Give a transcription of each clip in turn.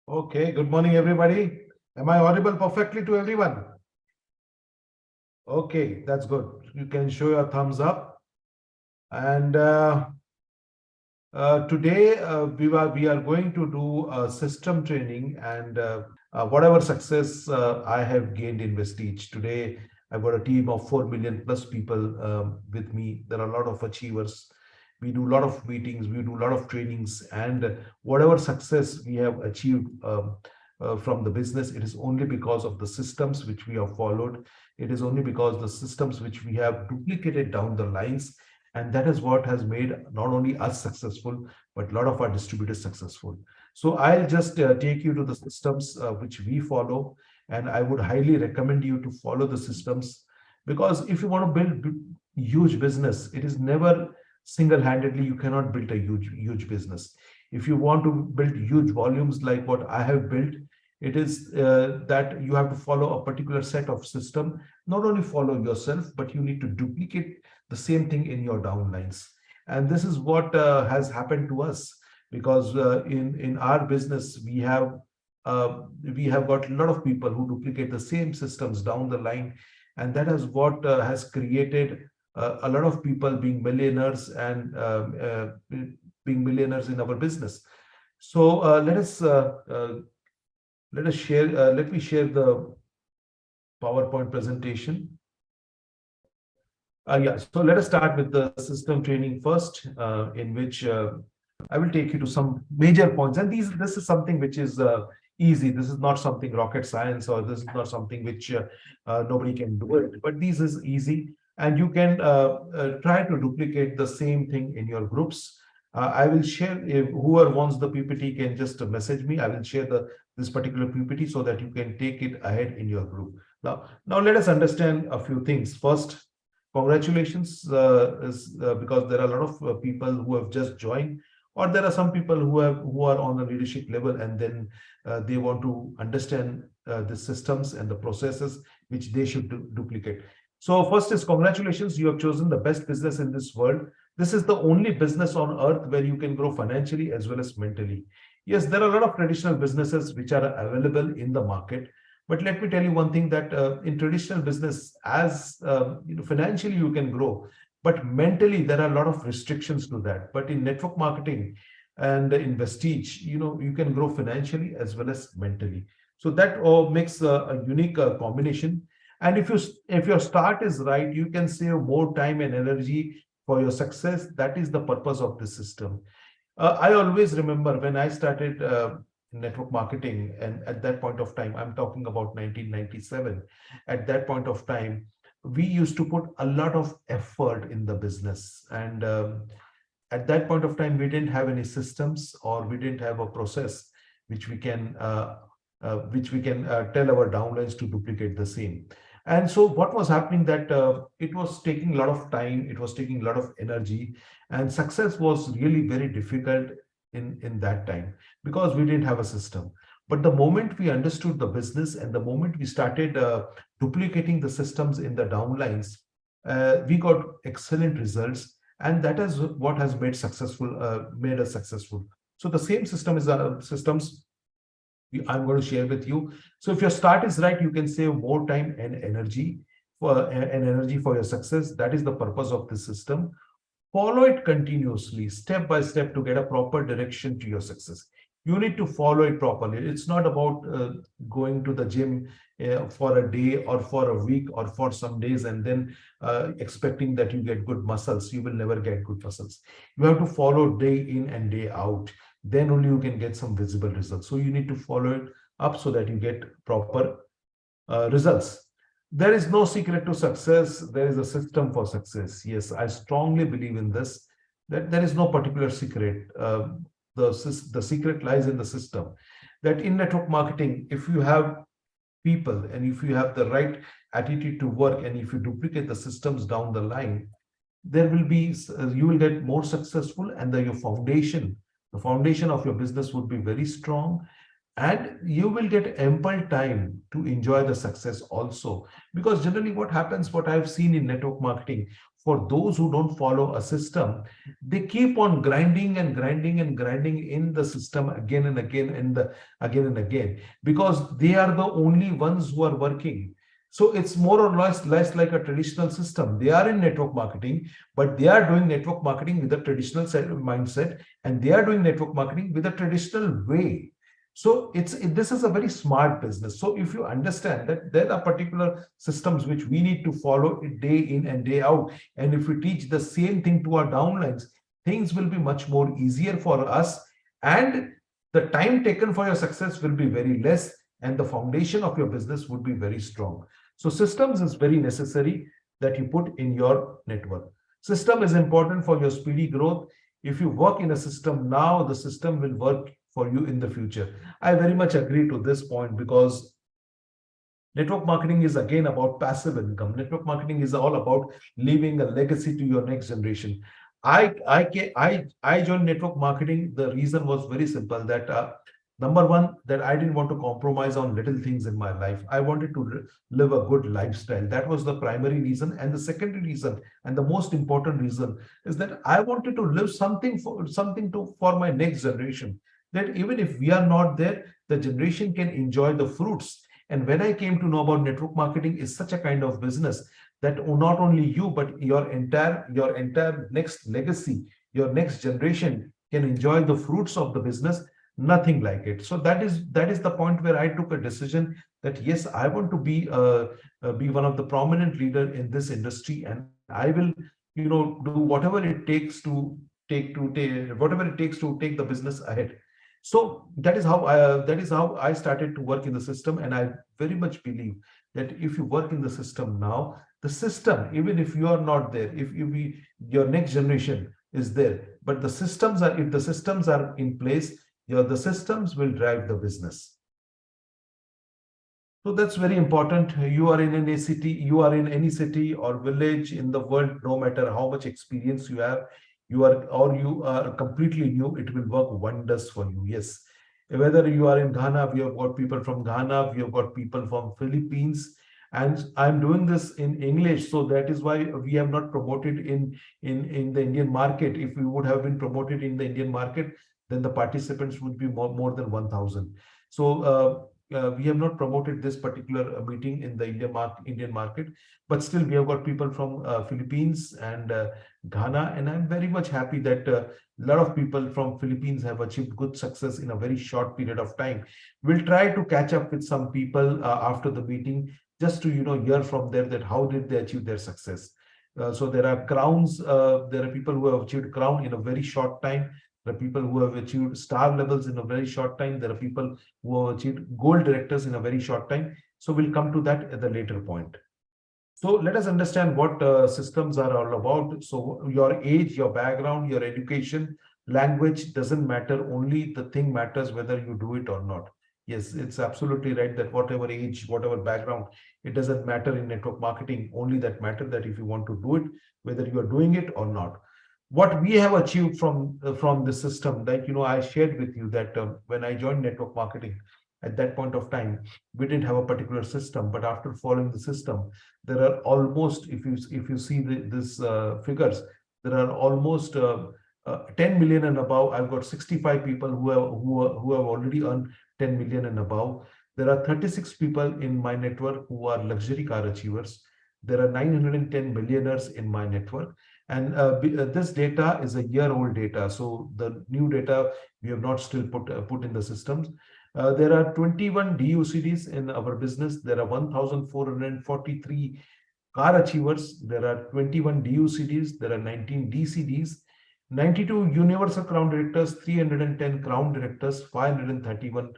Okay, good morning, everybody. Am I audible perfectly to everyone? Okay, that's good. You can show your thumbs up. And today we are going to do a system training and whatever success I have gained in Vestige. Today, I've got a team of 4 million plus people with me. There are a lot of achievers. We do a lot of meetings, we do a lot of trainings, and whatever success we have achieved from the business, it is only because of the systems which we have followed. It is only because the systems which we have duplicated down the lines, and that is what has made not only us successful, but a lot of our distributors successful. So I'll just take you to the systems which we follow, and I would highly recommend you to follow the systems, because if you want to build huge business, it is never single-handedly. You cannot build a huge business. If you want to build huge volumes like what I have built, it is that you have to follow a particular set of system. Not only follow yourself, but you need to duplicate the same thing in your downlines. And this is what has happened to us, because in our business we have got a lot of people who duplicate the same systems down the line, and that is what has created a lot of people being millionaires and being millionaires in our business. So let us share. Let me share the PowerPoint presentation. Yeah, so let us start with the system training first, in which I will take you to some major points. And this is something which is easy. This is not something rocket science, or this is not something which nobody can do it. But this is easy, and you can try to duplicate the same thing in your groups. I will share. If whoever wants the PPT can just message me. I will share this particular PPT so that you can take it ahead in your group. Now let us understand a few things. First, congratulations, because there are a lot of people who have just joined, or there are some people who are on the leadership level, and then they want to understand the systems and the processes which they should duplicate. So first is congratulations, you have chosen the best business in this world. This is the only business on earth where you can grow financially as well as mentally. Yes, there are a lot of traditional businesses which are available in the market, but let me tell you one thing, that in traditional business, as financially you can grow, but mentally there are a lot of restrictions to that. But in network marketing and in Vestige, you can grow financially as well as mentally. So that makes a unique combination. And if your start is right, you can save more time and energy for your success. That is the purpose of this system. I always remember when I started network marketing, and at that point of time, I'm talking about 1997. At that point of time, we used to put a lot of effort in the business, and at that point of time, we didn't have any systems, or we didn't have a process which we can tell our downlines to duplicate the same. And so what was happening, that it was taking a lot of time, it was taking a lot of energy, and success was really very difficult in that time, because we didn't have a system. But the moment we understood the business, and the moment we started duplicating the systems in the downlines, we got excellent results, and that is what has made us successful. So the same system is systems I'm going to share with you. So if your start is right, you can save more time and energy for your success. That is the purpose of this system. Follow it continuously, step by step, to get a proper direction to your success. You need to follow it properly. It's not about going to the gym for a day or for a week or for some days, and then expecting that you get good muscles. You will never get good muscles. You have to follow day in and day out. Then only you can get some visible results. So you need to follow it up so that you get proper results. There is no secret to success. There is a system for success. Yes, I strongly believe in this, that there is no particular secret. The secret lies in the system. That in network marketing, if you have people, and if you have the right attitude to work, and if you duplicate the systems down the line, there will be you will get more successful, and the foundation of your business would be very strong. and you will get ample time to enjoy the success also. Because generally what happens, what I've seen in network marketing, for those who don't follow a system, they keep on grinding and grinding and grinding in the system again and again and again and again, because they are the only ones who are working. So it's more or less like a traditional system. They are in network marketing, but they are doing network marketing with a traditional mindset, and they are doing network marketing with a traditional way. So this is a very smart business. So if you understand that there are particular systems which we need to follow day in and day out, and if we teach the same thing to our downlines, things will be much more easier for us, and the time taken for your success will be very less, and the foundation of your business would be very strong. So systems is very necessary that you put in your network. System is important for your speedy growth. If you work in a system now, the system will work for you in the future. I very much agree to this point, because network marketing is again about passive income. Network marketing is all about leaving a legacy to your next generation. I joined network marketing. The reason was very simple. That number one, that I didn't want to compromise on little things in my life. I wanted to live a good lifestyle. That was the primary reason. And the secondary reason, and the most important reason, is that I wanted to live for my next generation. That even if we are not there, the generation can enjoy the fruits. And when I came to know about network marketing is such a kind of business that not only you, but your entire next legacy, your next generation can enjoy the fruits of the business. Nothing like it. So that is the point where I took a decision that yes, I want to be one of the prominent leader in this industry, and I will, do whatever it takes to take the business ahead. So that is how I started to work in the system, and I very much believe that if you work in the system now, the system, even if you are not there, if you be your next generation is there, but if the systems are in place, the systems will drive the business. So that's very important. You are in any city, you are in any city or village in the world, no matter how much experience you have, you are completely new, it will work wonders for you. Yes. Whether you are in Ghana, we have got people from Ghana, we have got people from Philippines, and I'm doing this in English. So that is why we have not promoted in the Indian market. If we would have been promoted in the Indian market, then the participants would be more than 1,000. So we have not promoted this particular meeting in the Indian market, but still we have got people from Philippines and Ghana, and I'm very much happy that a lot of people from Philippines have achieved good success in a very short period of time. We'll try to catch up with some people after the meeting, just to hear from them that how did they achieve their success. So there are crowns. There are people who have achieved crown in a very short time. There are people who have achieved star levels in a very short time. There are people who have achieved gold directors in a very short time. So we'll come to that at the later point. So let us understand what systems are all about. So your age, your background, your education, language doesn't matter. Only the thing matters whether you do it or not. Yes, it's absolutely right that whatever age, whatever background, it doesn't matter in network marketing. Only that matter that if you want to do it, whether you are doing it or not. What we have achieved from the system, like I shared with you that when I joined network marketing, at that point of time, we didn't have a particular system, but after following the system, there are almost, if you see this figures, there are almost 10 million and above. I've got 65 people who have already earned 10 million and above. There are 36 people in my network who are luxury car achievers. There are 910 millionaires in my network. And this data is a year-old data. So the new data we have not still put in the systems. There are 21 DUCDs in our business. There are 1,443 car achievers. There are 21 DUCDs. There are 19 DCDs, 92 universal crown directors, 310 crown directors, 531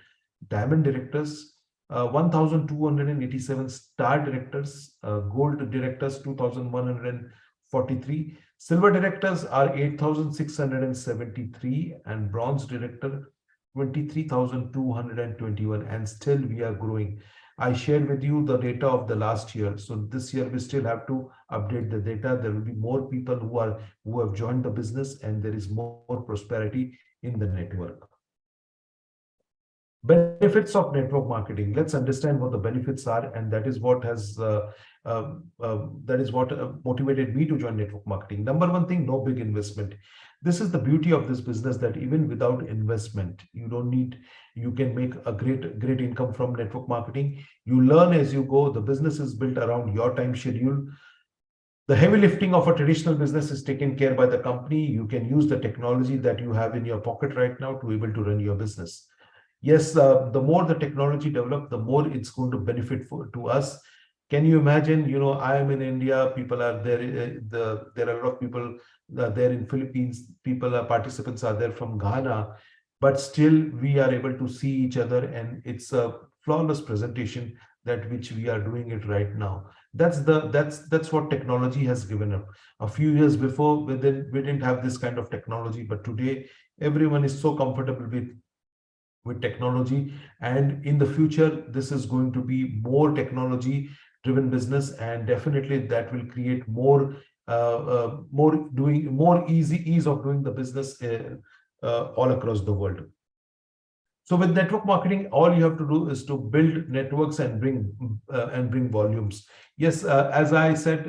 diamond directors, 1,287 star directors, gold directors 2,143, silver directors are 8,673, and bronze director 23,221, and still we are growing. I shared with you the data of the last year. So this year we still have to update the data. There will be more people who have joined the business, and there is more prosperity in the network. Benefits of network marketing. Let's understand what the benefits are, and that is what has motivated me to join network marketing. Number one thing, no big investment. This is the beauty of this business, that even without investment, you don't need, you can make a great income from network marketing. You learn as you go. The business is built around your time schedule. The heavy lifting of a traditional business is taken care by the company. You can use the technology that you have in your pocket right now to able to run your business. Yes, the more the technology develop, the more it's going to benefit to us. Can you imagine? I am in India. People are there. There are a lot of people there in Philippines. People are participants are there from Ghana, but still we are able to see each other, and it's a flawless presentation that which we are doing it right now. That's what technology has given up. A few years before, we didn't have this kind of technology, but today everyone is so comfortable with technology, and in the future this is going to be more technology driven business, and definitely that will create more ease of doing the business all across the world. So with network marketing, all you have to do is to build networks and bring volumes. Yes, as I said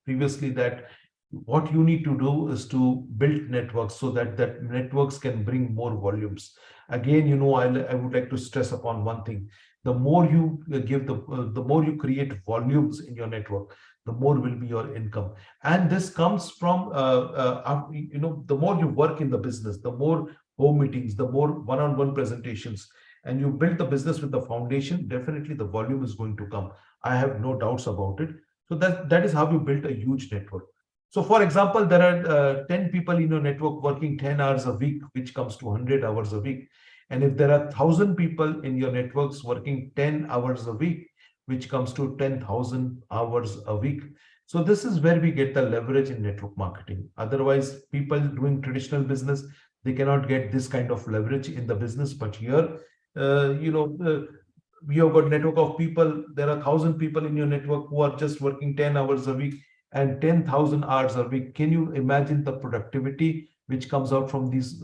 previously, that what you need to do is to build networks so that networks can bring more volumes. Again, I would like to stress upon one thing: the more you the more you create volumes in your network, the more will be your income. And this comes from the more you work in the business, the more home meetings, the more one-on-one presentations, and you build the business with the foundation, definitely the volume is going to come. I have no doubts about it. So that is how you build a huge network. So for example, there are 10 people in your network working 10 hours a week, which comes to 100 hours a week. And if there are 1,000 people in your networks working 10 hours a week, which comes to 10,000 hours a week. So this is where we get the leverage in network marketing. Otherwise, people doing traditional business, they cannot get this kind of leverage in the business. But here, we have got network of people. There are 1,000 people in your network who are just working 10 hours a week and 10,000 hours a week. Can you imagine the productivity which comes out from these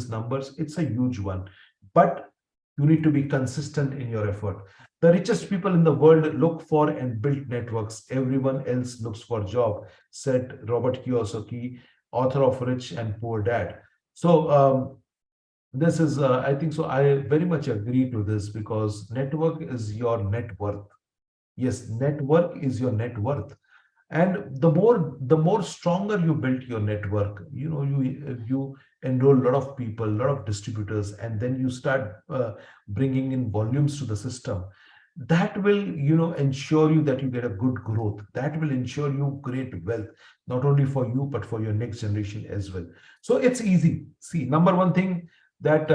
numbers? It's a huge one. But you need to be consistent in your effort. The richest people in the world look for and build networks. Everyone else looks for job, said Robert Kiyosaki, author of Rich and Poor Dad. So this is, I think so. I very much agree to this, because network is your net worth. Yes, network is your net worth. And the more stronger you build your network, you enroll a lot of people, a lot of distributors, and then you start bringing in volumes to the system. That will ensure you that you get a good growth. That will ensure you great wealth, not only for you but for your next generation as well. So it's easy. See, number one thing, that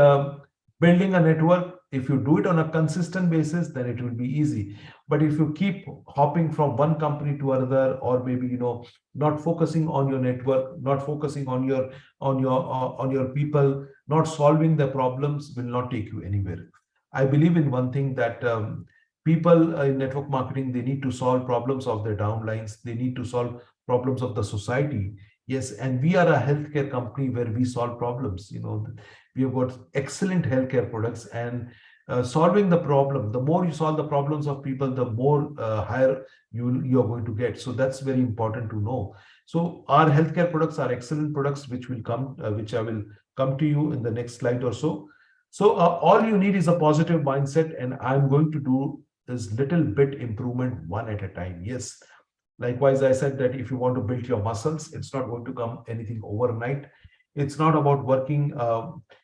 building a network, if you do it on a consistent basis, then it will be easy. But if you keep hopping from one company to another, or maybe not focusing on your network, not focusing on your people, not solving the problems, will not take you anywhere. I believe in one thing, that people in network marketing, they need to solve problems of their downlines. They need to solve problems of the society. Yes, and we are a healthcare company where we solve problems. We have got excellent healthcare products, and solving the problem, the more you solve the problems of people, the more higher you're going to get. So that's very important to know. So our healthcare products are excellent products, which I will come to you in the next slide or so. So all you need is a positive mindset, and I'm going to do this little bit improvement one at a time. Yes. Likewise, I said that if you want to build your muscles, it's not going to come anything overnight. It's not about working,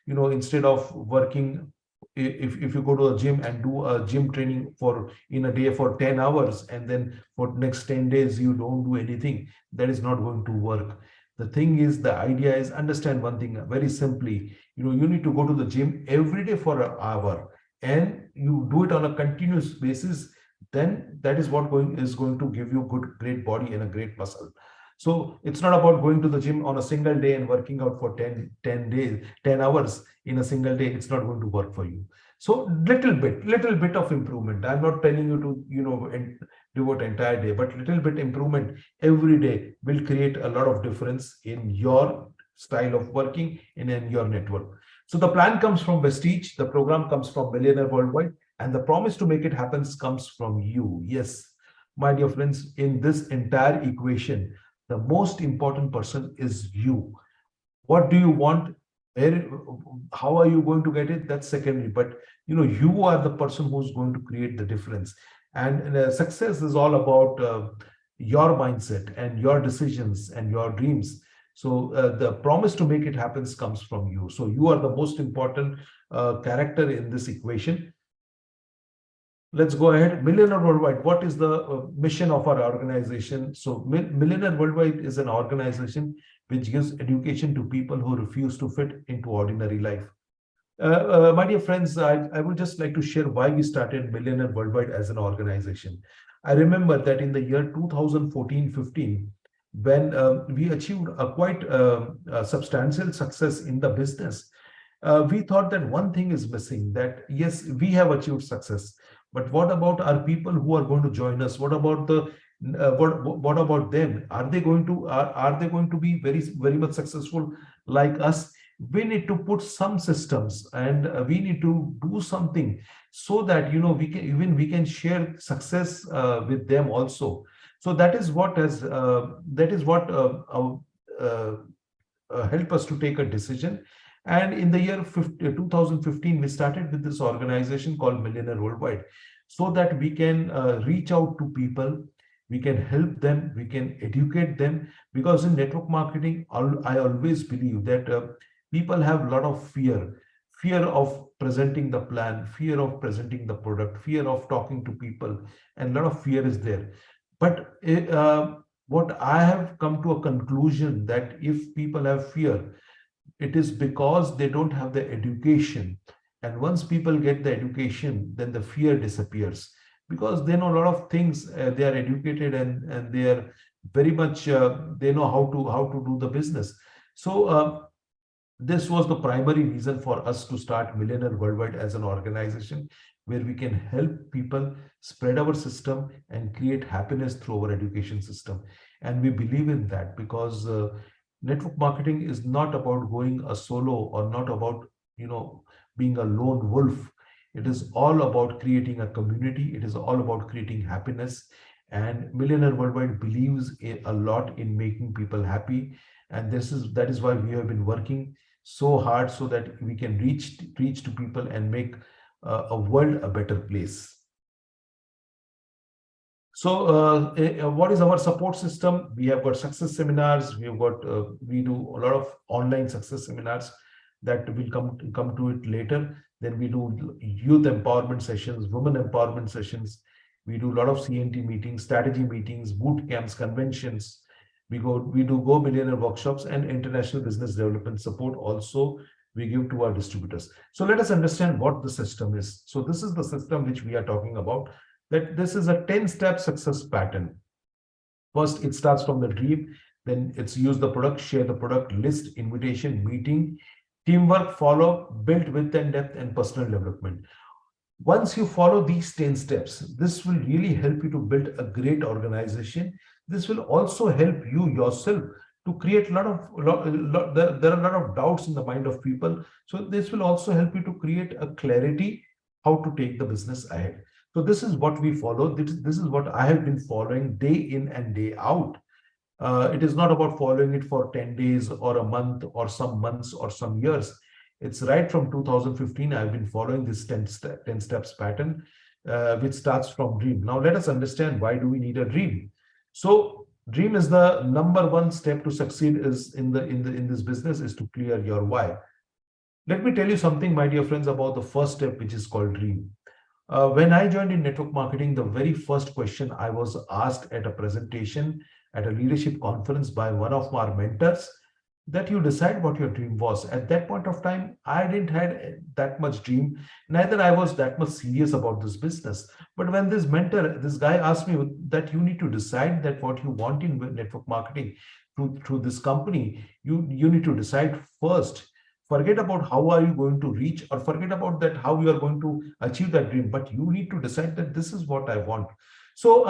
instead of working, if you go to a gym and do a gym training for in a day for 10 hours, and then for next 10 days you don't do anything, that is not going to work. The thing is, the idea is, understand one thing very simply. You need to go to the gym every day for an hour, and you do it on a continuous basis. Then that is what is going to give you good, great body and a great muscle. So it's not about going to the gym on a single day and working out for 10 days, 10 hours in a single day. It's not going to work for you. So little bit of improvement. I'm not telling you to, devote entire day, but little bit improvement every day will create a lot of difference in your style of working and in your network. So the plan comes from Vestige, the program comes from Millionaire Worldwide, and the promise to make it happen comes from you. Yes, my dear friends, in this entire equation, the most important person is you. What do you want? Where, how are you going to get it? That's secondary. But you are the person who's going to create the difference. And success is all about your mindset and your decisions and your dreams. So the promise to make it happen comes from you. So you are the most important character in this equation. Let's go ahead. Millionaire Worldwide. What is the mission of our organization? So, Millionaire Worldwide is an organization which gives education to people who refuse to fit into ordinary life. My dear friends, I would just like to share why we started Millionaire Worldwide as an organization. I remember that in the year 2014-15, when we achieved a quite substantial success in the business, we thought that one thing is missing, that yes, we have achieved success, but what about our people who are going to join us? What about the what about them? Are they going to be very much successful like us? We need to put some systems, and we need to do something so that we can share success with them also. So that is what help us to take a decision. And in the year 2015, we started with this organization called Millionaire Worldwide, so that we can reach out to people, we can help them, we can educate them. Because in network marketing, I always believe that people have a lot of fear of presenting the plan, fear of presenting the product, fear of talking to people, and a lot of fear is there. But what I have come to a conclusion, that if people have fear, it is because they don't have the education. And once people get the education, then the fear disappears, because they know a lot of things. They are educated, and they are very much they know how to do the business. So this was the primary reason for us to start Millionaire Worldwide as an organization, where we can help people spread our system and create happiness through our education system. And we believe in that, because network marketing is not about going a solo, or not about being a lone wolf. It is all about creating a community. It is all about creating happiness. And Millionaire Worldwide believes a lot in making people happy. And that is why we have been working so hard, so that we can reach to people and make a world a better place. So, what is our support system? We have got success seminars. We do a lot of online success seminars that will come to it later. Then we do youth empowerment sessions, women empowerment sessions. We do a lot of CNT meetings, strategy meetings, boot camps, conventions. We do Go Millionaire workshops, and international business development support also we give to our distributors. So let us understand what the system is. So this is the system which we are talking about, that this is a 10-step success pattern. First, it starts from the dream, then it's use the product, share the product, list, invitation, meeting, teamwork, follow, build width and depth, and personal development. Once you follow these 10 steps, this will really help you to build a great organization. This will also help you yourself to create there are a lot of doubts in the mind of people. So this will also help you to create a clarity how to take the business ahead. So this is what we follow. This is what I have been following day in and day out. It is not about following it for 10 days or a month or some months or some years. It's right from 2015, I've been following this 10 steps pattern, which starts from dream. Now, let us understand, why do we need a dream? So dream is the number one step to succeed is in this business, is to clear your why. Let me tell you something, my dear friends, about the first step, which is called dream. When I joined in network marketing, the very first question I was asked at a presentation at a leadership conference by one of our mentors, that you decide what your dream was. At that point of time, I didn't had that much dream, neither I was that much serious about this business. But when this guy asked me that you need to decide that what you want in network marketing through this company, you need to decide first. Forget about how are you going to reach, or forget about that how you are going to achieve that dream, but you need to decide that this is what I want. So,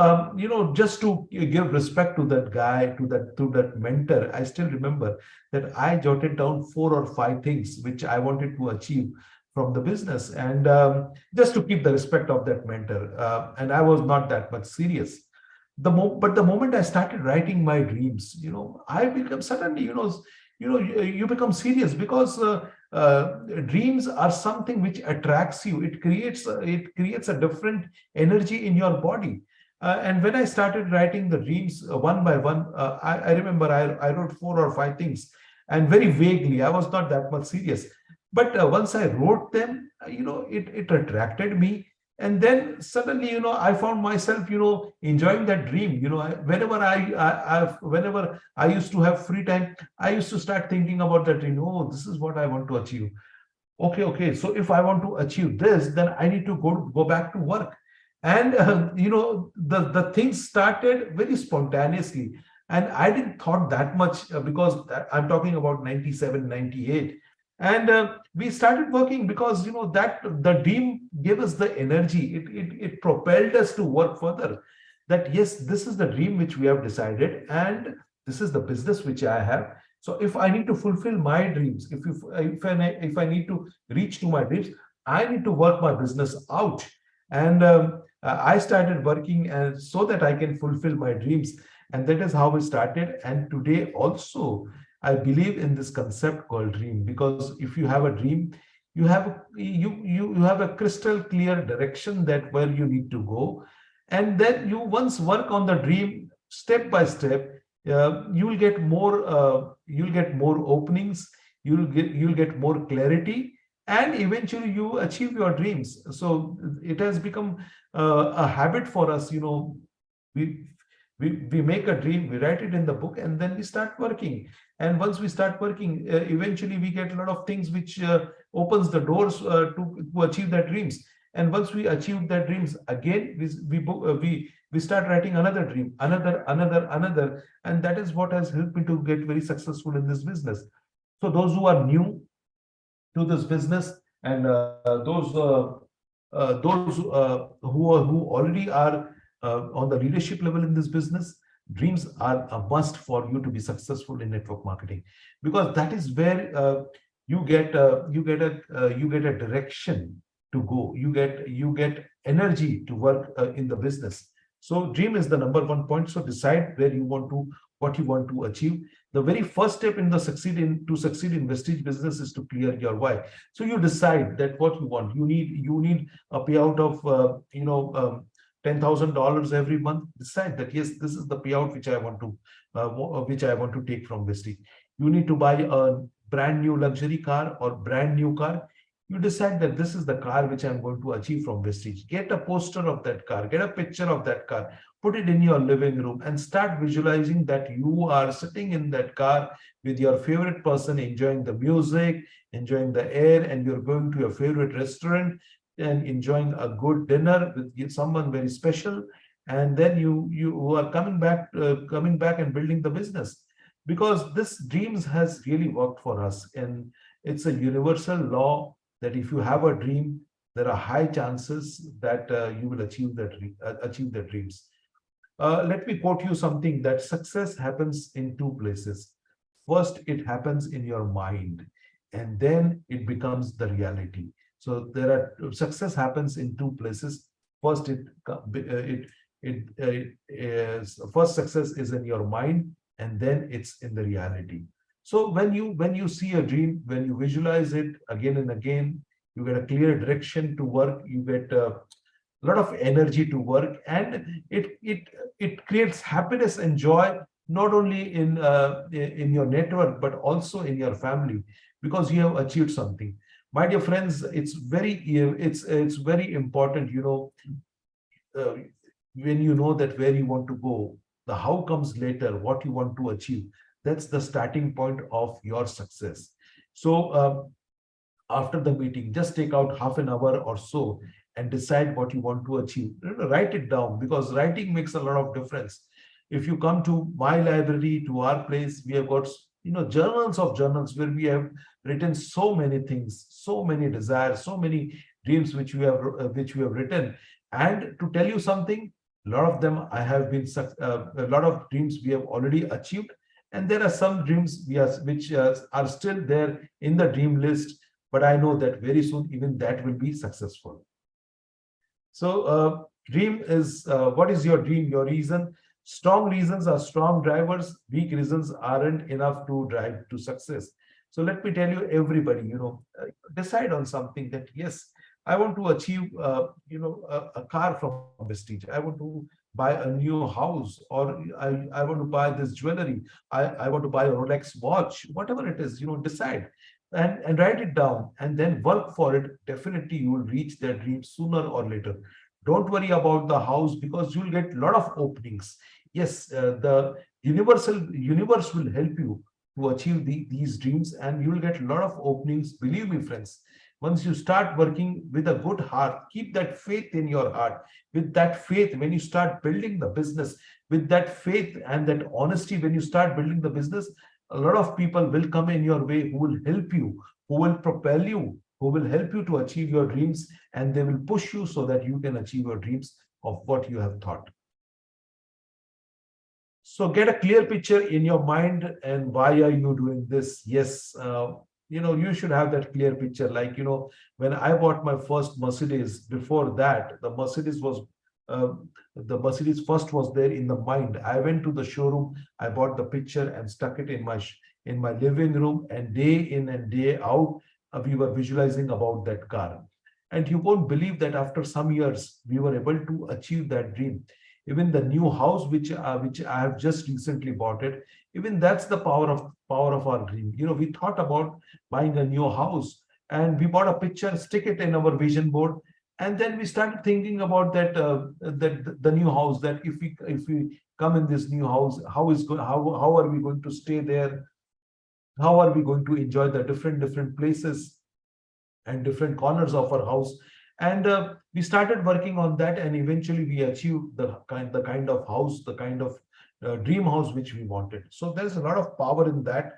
just to give respect to that guy, to that mentor, I still remember that I jotted down 4 or 5 things which I wanted to achieve from the business, and just to keep the respect of that mentor. And I was not that much serious. But the moment I started writing my dreams, I become suddenly, you become serious, because dreams are something which attracts you. It creates a different energy in your body. And when I started writing the dreams one by one, I remember I wrote 4 or 5 things, and very vaguely. I was not that much serious. But once I wrote them, it attracted me. And then suddenly, I found myself, enjoying that dream. Whenever I used to have free time, I used to start thinking about that dream. Oh, this is what I want to achieve. Okay, so if I want to achieve this, then I need to go back to work. And the things started very spontaneously, and I didn't thought that much, because I'm talking about 97, 98. And we started working, because that the dream gave us the energy. It propelled us to work further, that yes, this is the dream which we have decided, and this is the business which I have. So if I need to fulfill my dreams, if I need to reach to my dreams, I need to work my business out. And I started working, and so that I can fulfill my dreams. And that is how we started. And today also, I believe in this concept called dream, because if you have a dream, you have a crystal clear direction, that where you need to go. And then you once work on the dream step by step, you'll get more openings, you'll get more clarity, and eventually you achieve your dreams. So it has become a habit for us. We we make a dream, we write it in the book, and then we start working. And once we start working, eventually we get a lot of things which opens the doors to achieve their dreams. And once we achieve their dreams, again we start writing another dream, another, and that is what has helped me to get very successful in this business. So those who are new to this business, and those who already are on the leadership level in this business, dreams are a must for you to be successful in network marketing, because that is where you get a direction to go. You get energy to work in the business. So dream is the number one point. So decide where you want to, what you want to achieve. The very first step in the succeed in Vestige business is to clear your why. So you decide that what you want. You need a payout of $10,000 every month. Decide that yes, this is the payout which I want to take from Vestige. You need to buy a brand new luxury car or brand new car. You decide that this is the car which I'm going to achieve from Vestige. Get a poster of that car, get a picture of that car, put it in your living room, and start visualizing that you are sitting in that car with your favorite person, enjoying the music, enjoying the air, and you're going to your favorite restaurant and enjoying a good dinner with someone very special. And then you are coming back and building the business, because this dreams has really worked for us. And it's a universal law that if you have a dream, there are high chances that you will achieve the dreams. Let me quote you something, that success happens in two places. First, it happens in your mind, and then it becomes the reality. So success happens in two places. First, first success is in your mind, and then it's in the reality. So when you see a dream, when you visualize it again and again, you get a clear direction to work. You get a lot of energy to work, and it creates happiness and joy, not only in your network but also in your family, because you have achieved something. My dear friends, it's very important, uh, when you know that where you want to go, the how comes later, what you want to achieve. That's the starting point of your success. So after the meeting, just take out half an hour or so and decide what you want to achieve. Write it down, because writing makes a lot of difference. If you come to my library, to our place, we have got journals of journals, where we have written so many things, so many desires, so many dreams which we have written. And to tell you something, A lot of them I have been, a lot of dreams we have already achieved. And there are some dreams which are still there in the dream list, but I know that very soon even that will be successful. So, dream is what is your dream? Your reason. Strong reasons are strong drivers. Weak reasons aren't enough to drive to success. So let me tell you, everybody, decide on something that yes, I want to achieve, a car from Vestige. I want to buy a new house, or I want to buy this jewelry. I want to buy a Rolex watch, whatever it is, decide and write it down and then work for it. Definitely you will reach that dream sooner or later. Don't worry about the house, because you'll get a lot of openings. Yes, the universe will help you to achieve these dreams, and you will get a lot of openings. Believe me, friends, once you start working with a good heart, keep that faith in your heart. With that faith, when you start building the business, with that faith and that honesty, when you start building the business, a lot of people will come in your way who will help you, who will propel you, who will help you to achieve your dreams, and they will push you so that you can achieve your dreams of what you have thought. So get a clear picture in your mind, and why are you doing this? Yes, you should have that clear picture. Like, when I bought my first Mercedes, before that, uh, the Mercedes first was there in the mind. I went to the showroom, I bought the picture and stuck it in my living room, and day in and day out, we were visualizing about that car. And you won't believe that after some years, we were able to achieve that dream. Even the new house which I have just recently bought it, even that's the power of our dream. We thought about buying a new house, and we bought a picture, stick it in our vision board, and then we started thinking about that the new house, that if we come in this new house, how are we going to stay there, how are we going to enjoy the different places and different corners of our house. And we started working on that, and eventually we achieved the kind of house, the kind of dream house which we wanted. So there's a lot of power in that.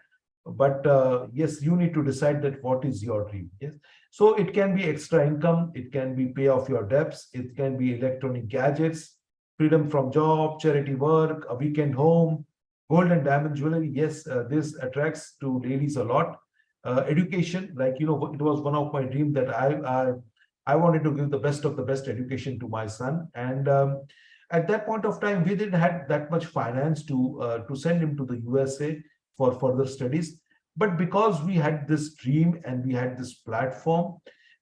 But yes, you need to decide that what is your dream. Yes, so it can be extra income, it can be pay off your debts, it can be electronic gadgets, freedom from job, charity work, a weekend home, gold and diamond jewelry. Yes, this attracts to ladies a lot. Education, like, it was one of my dreams that I wanted to give the best of the best education to my son. And at that point of time, we didn't have that much finance to send him to the USA for further studies. But because we had this dream and we had this platform,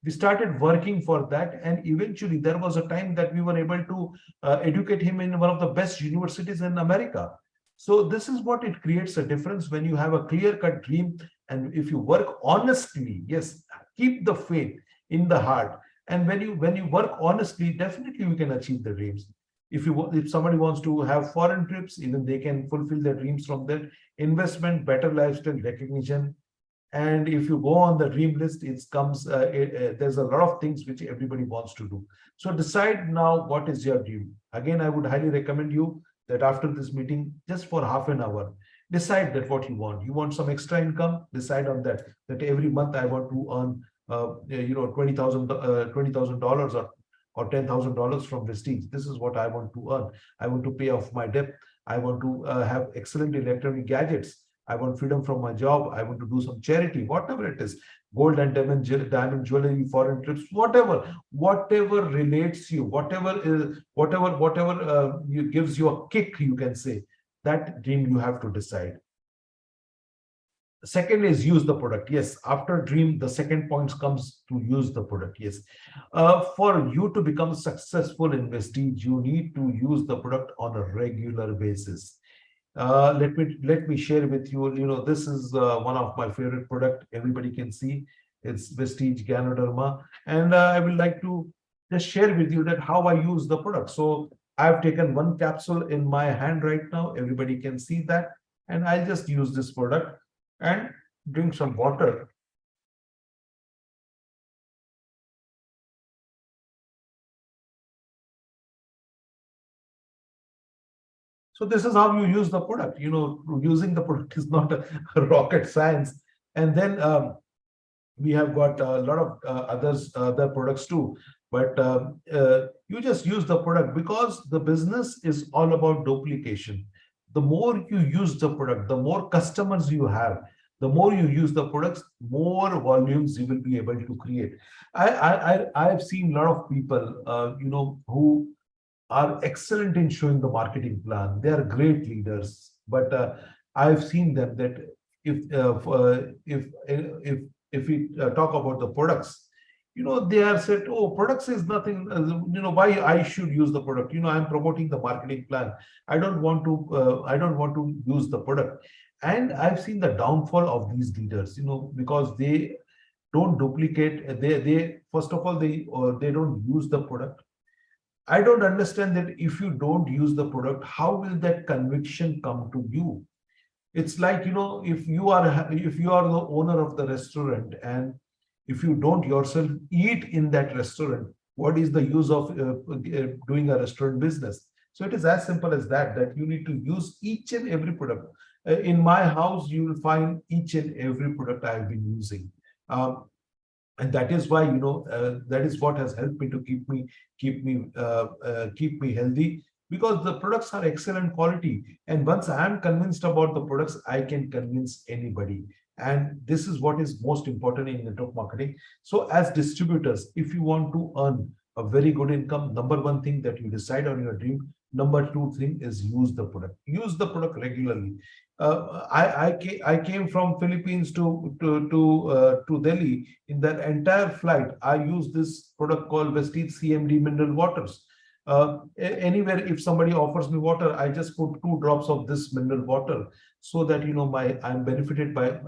we started working for that. And eventually, there was a time that we were able to educate him in one of the best universities in America. So this is what it creates a difference when you have a clear-cut dream, and if you work honestly. Yes, keep the faith in the heart, and when you work honestly, definitely you can achieve the dreams. If somebody wants to have foreign trips, even they can fulfill their dreams from that. Investment, better lifestyle, recognition. And if you go on the dream list, there's a lot of things which everybody wants to do. So decide now what is your dream. Again, I would highly recommend you that after this meeting, just for half an hour, decide that what you want. You want some extra income, decide on that every month I want to earn $20,000 or $10,000 from Vestige. This is what I want to earn. I want to pay off my debt. I want to have excellent electronic gadgets. I want freedom from my job. I want to do some charity, whatever it is. Gold and diamond jewelry, foreign trips, whatever relates you, whatever gives you a kick, you can say. That dream you have to decide. Second is use the product. Yes, after dream, the second point comes to use the product. Yes, for you to become successful in Vestige, you need to use the product on a regular basis. Let me share with you. This is one of my favorite product. Everybody can see it's Vestige Ganoderma, and I would like to just share with you that how I use the product. So I've taken one capsule in my hand right now. Everybody can see that, and I'll just use this product and drink some water. So this is how you use the product. Using the product is not a rocket science. And then we have got a lot of other products too. But You just use the product, because the business is all about duplication. The more you use the product, the more customers you have, the more you use the products, more volumes you will be able to create. I've seen a lot of people, who are excellent in showing the marketing plan. They are great leaders, but I've seen them that if we talk about the products, they are said, oh, products is nothing. Why I should use the product? I'm promoting the marketing plan. I don't want to use the product. And I've seen the downfall of these leaders, because they don't duplicate. They first of all, they don't use the product. I don't understand that if you don't use the product, how will that conviction come to you? It's like, if you are the owner of the restaurant, and if you don't yourself eat in that restaurant, what is the use of doing a restaurant business? So it is as simple as that, that you need to use each and every product. In my house, you will find each and every product I've been using. And that is why, that is what has helped me to keep me healthy, because the products are excellent quality. And once I am convinced about the products, I can convince anybody. And this is what is most important in network marketing. So as distributors, if you want to earn a very good income, number one thing that you decide on your dream. Number two thing is use the product. Use the product regularly. I came from Philippines to Delhi. In that entire flight, I used this product called Vestige CMD mineral waters. Anywhere, if somebody offers me water, I just put 2 drops of this mineral water, so that I'm benefited by.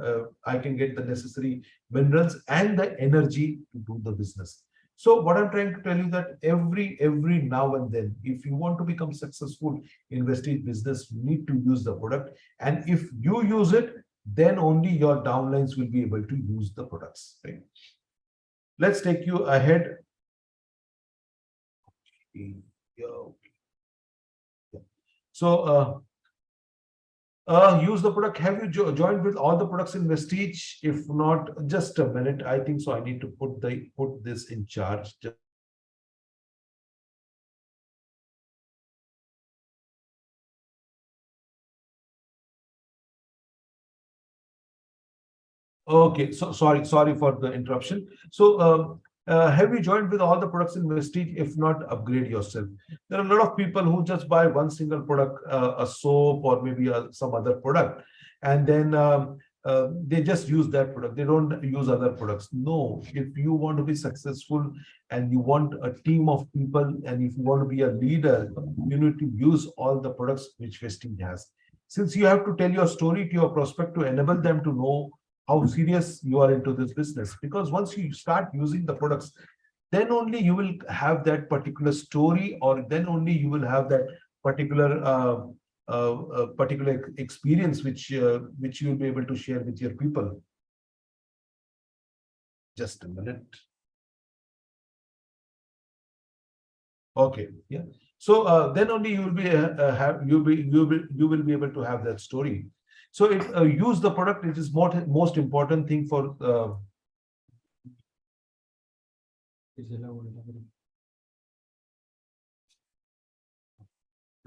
I can get the necessary minerals and the energy to do the business. So what I'm trying to tell you, that every now and then, if you want to become successful in Vestige business, you need to use the product. And if you use it, then only your downlines will be able to use the products. Right? Let's take you ahead. So use the product. Have you joined with all the products in Vestige? If not, just a minute. I think so. I need to put this in charge. Okay, so sorry for the interruption. So, have you joined with all the products in Vestige? If not, upgrade yourself. There are a lot of people who just buy one single product, a soap or maybe some other product, and then they just use that product. They don't use other products. No, if you want to be successful and you want a team of people, and if you want to be a leader, you need to use all the products which Vestige has. Since you have to tell your story to your prospect to enable them to know how serious you are into this business. Because once you start using the products, then only you will have that particular story, or then only you will have that particular experience which you will be able to share with your people. Just a minute. Okay, yeah. So then only you will be you will be able to have that story. So if use the product, it is most important thing for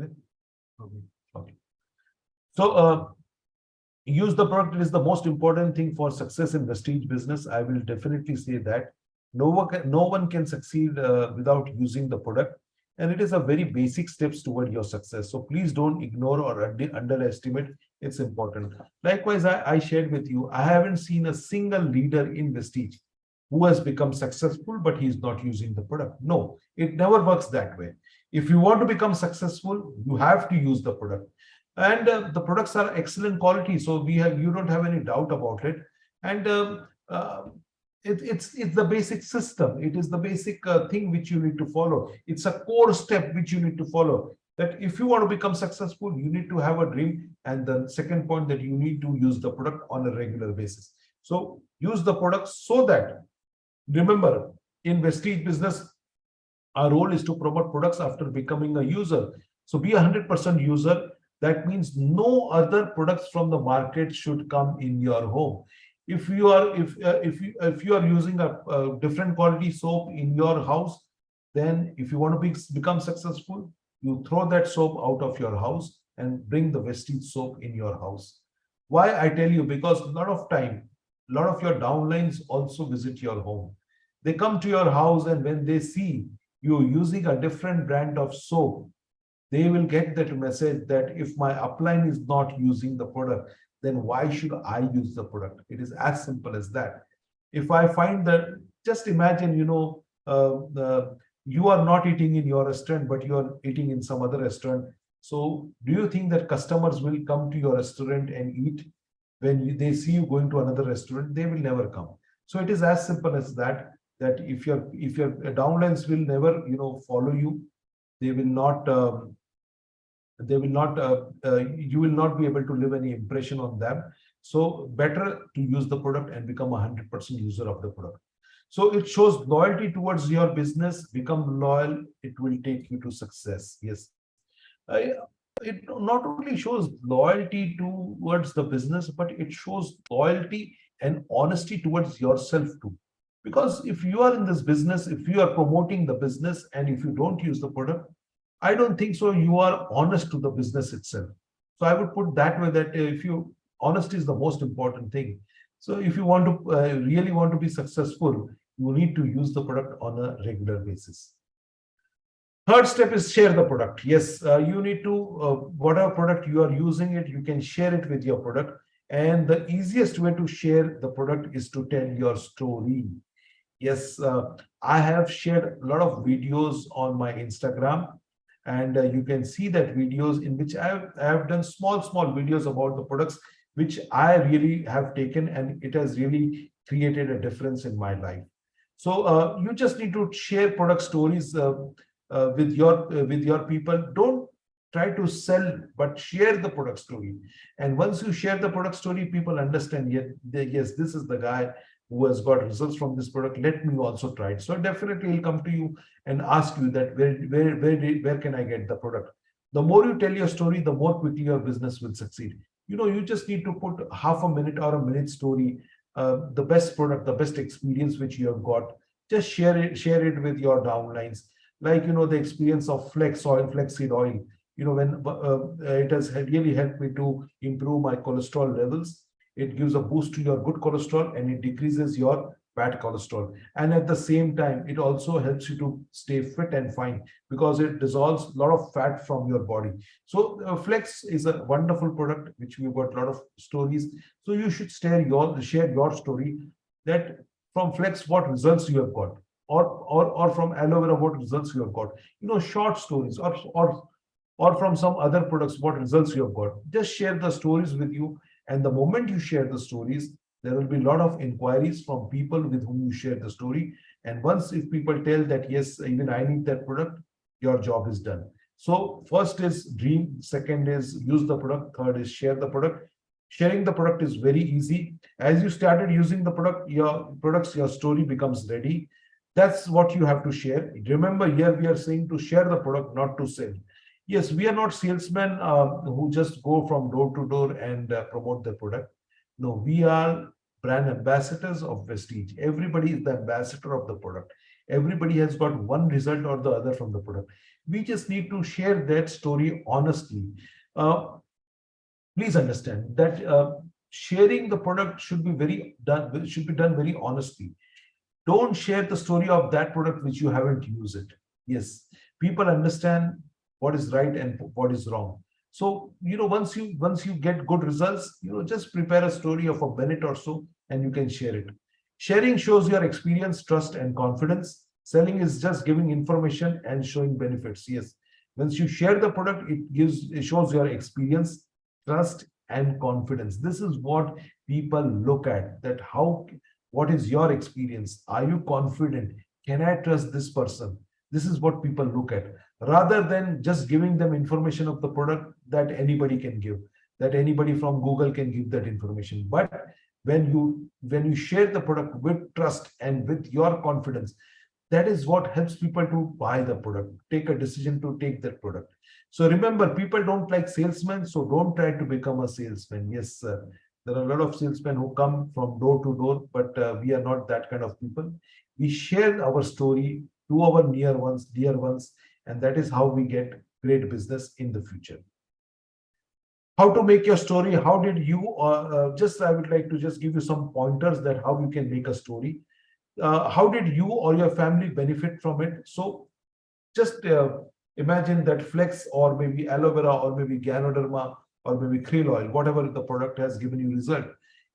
okay. So use the product. It is the most important thing for success in Vestige business. I will definitely say that no one can succeed without using the product. And it is a very basic steps toward your success. So please don't ignore or underestimate. It's important. Likewise, I shared with you, I haven't seen a single leader in Vestige who has become successful, but he's not using the product. No, it never works that way. If you want to become successful, you have to use the product. And the products are excellent quality. So you don't have any doubt about it. And it's the basic system. It is the basic thing which you need to follow. It's a core step which you need to follow. That if you want to become successful, you need to have a dream. And the second point, that you need to use the product on a regular basis. So use the product, so that, remember, in Vestige business, our role is to promote products after becoming a user. So be 100% user. That means no other products from the market should come in your home. If you are using a different quality soap in your house, then if you want to become successful, you throw that soap out of your house and bring the Vestige soap in your house. Why I tell you? Because a lot of time, a lot of your downlines also visit your home. They come to your house, and when they see you using a different brand of soap, they will get that message that if my upline is not using the product, then why should I use the product? It is as simple as that. If I find that, just imagine, you are not eating in your restaurant, but you are eating in some other restaurant. So, do you think that customers will come to your restaurant and eat when they see you going to another restaurant? They will never come. So it is as simple as that. That if your downlines will never follow you, they will not. You will not be able to leave any impression on them. So better to use the product and become 100% user of the product. So it shows loyalty towards your business. Become loyal, it will take you to success. Yes. I, it not only shows loyalty towards the business, but it shows loyalty and honesty towards yourself too. Because if you are in this business, if you are promoting the business, and if you don't use the product, I don't think so. You are honest to the business itself. So I would put that way, that if you honesty is the most important thing. So if you want to really want to be successful, you need to use the product on a regular basis. Third step is share the product. Yes, you need to, whatever product you are using it, you can share it with your product. And the easiest way to share the product is to tell your story. Yes, I have shared a lot of videos on my Instagram, and you can see that videos in which I have done small videos about the products which I really have taken, and it has really created a difference in my life. So you just need to share product stories with your people. Don't try to sell, but share the product story. And once you share the product story, people understand, yet yes, this is the guy who has got results from this product. Let me also try it. So definitely he'll come to you and ask you that where can I get the product. The more you tell your story, the more quickly your business will succeed. You just need to put half a minute or a minute story, the best product, the best experience which you have got. Just share it with your downlines. Like the experience of flex oil, flaxseed oil. When it has really helped me to improve my cholesterol levels. It gives a boost to your good cholesterol, and it decreases your bad cholesterol. And at the same time, it also helps you to stay fit and fine, because it dissolves a lot of fat from your body. So Flex is a wonderful product which we've got a lot of stories. So you should share your story, that from Flex what results you have got, or from aloe vera what results you have got. Short stories, or from some other products what results you have got. Just share the stories with you. And the moment you share the stories, there will be a lot of inquiries from people with whom you share the story. And once if people tell that, yes, even I need that product, your job is done. So first is dream, second is use the product, third is share the product. Sharing the product is very easy. As you started using the product, your story becomes ready. That's what you have to share. Remember, here we are saying to share the product, not to sell. Yes, we are not salesmen who just go from door to door and promote the product. No, we are brand ambassadors of Vestige. Everybody is the ambassador of the product. Everybody has got one result or the other from the product. We just need to share that story honestly. Uh, Please understand that sharing the product should be done very honestly. Don't share the story of that product which you haven't used it. Yes, people understand what is right and what is wrong. So once you get good results, just prepare a story of a minute or so, and you can share it. Sharing shows your experience, trust, and confidence. Selling is just giving information and showing benefits. Yes, once you share the product, it shows your experience, trust, and confidence. This is what people look at, that what is your experience? Are you confident? Can I trust this person? This is what people look at, rather than just giving them information of the product that anybody can give, that anybody from Google can give that information. But when you share the product with trust and with your confidence, that is what helps people to buy the product, take a decision to take that product. So remember, people don't like salesmen, so don't try to become a salesman. Yes, there are a lot of salesmen who come from door to door, but we are not that kind of people. We share our story, to our near ones, dear ones, and that is how we get great business in the future. How to make your story? How did you? Just I would like to just give you some pointers that how you can make a story. How did you or your family benefit from it? So just imagine that flex or maybe aloe vera or maybe Ganoderma or maybe krill oil, whatever the product has given you result.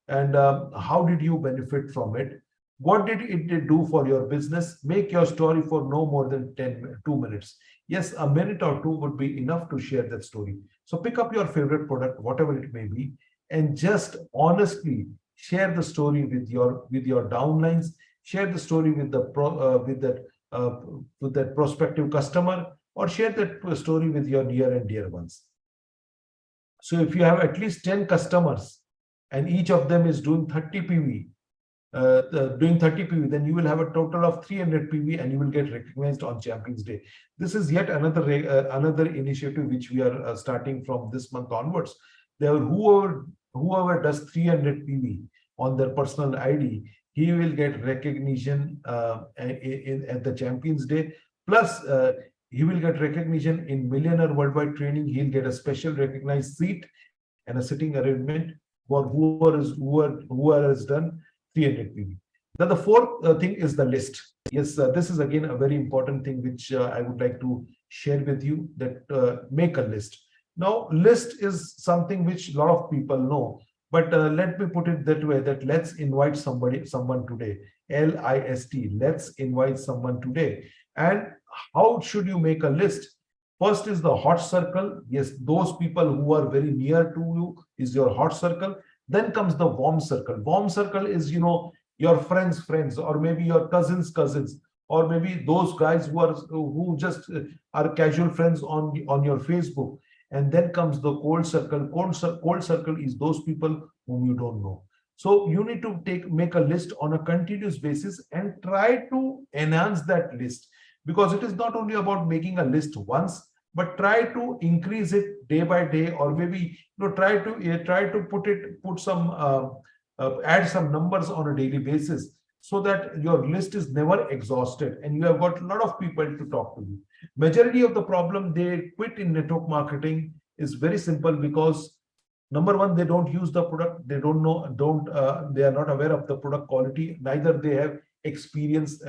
And how did you benefit from it? What did it do for your business? Make your story for no more than 2 minutes. Yes, a minute or two would be enough to share that story. So pick up your favorite product, whatever it may be, and just honestly share the story with your downlines. Share the story with the with that prospective customer, or share that story with your near and dear ones. So if you have at least 10 customers and each of them is doing 30 PV, then you will have a total of 300 PV and you will get recognized on Champions Day. This is yet another initiative which we are starting from this month onwards. There, whoever does 300 PV on their personal ID, he will get recognition at the Champions Day. Plus, he will get recognition in Millionaire Worldwide Training. He'll get a special recognized seat and a sitting arrangement for whoever has done 300 PV. Then the fourth thing is the list. Yes, this is again a very important thing which I would like to share with you, that make a list. Now, list is something which a lot of people know, but let me put it that way, that let's invite someone today. L-I-S-T, let's invite someone today. And how should you make a list? First is the hot circle. Yes, those people who are very near to you is your hot circle. Then comes the warm circle. Warm circle is, your friends, or maybe your cousins, or maybe those guys who just are casual friends on your Facebook. And then comes the cold circle. Cold circle is those people whom you don't know. So you need to make a list on a continuous basis and try to enhance that list, because it is not only about making a list once, but try to increase it day by day, or maybe try to add some numbers on a daily basis, so that your list is never exhausted and you have got a lot of people to talk to you. Majority of the problem they quit in network marketing is very simple, because number one, they don't use the product, they don't know, they are not aware of the product quality, neither they have experienced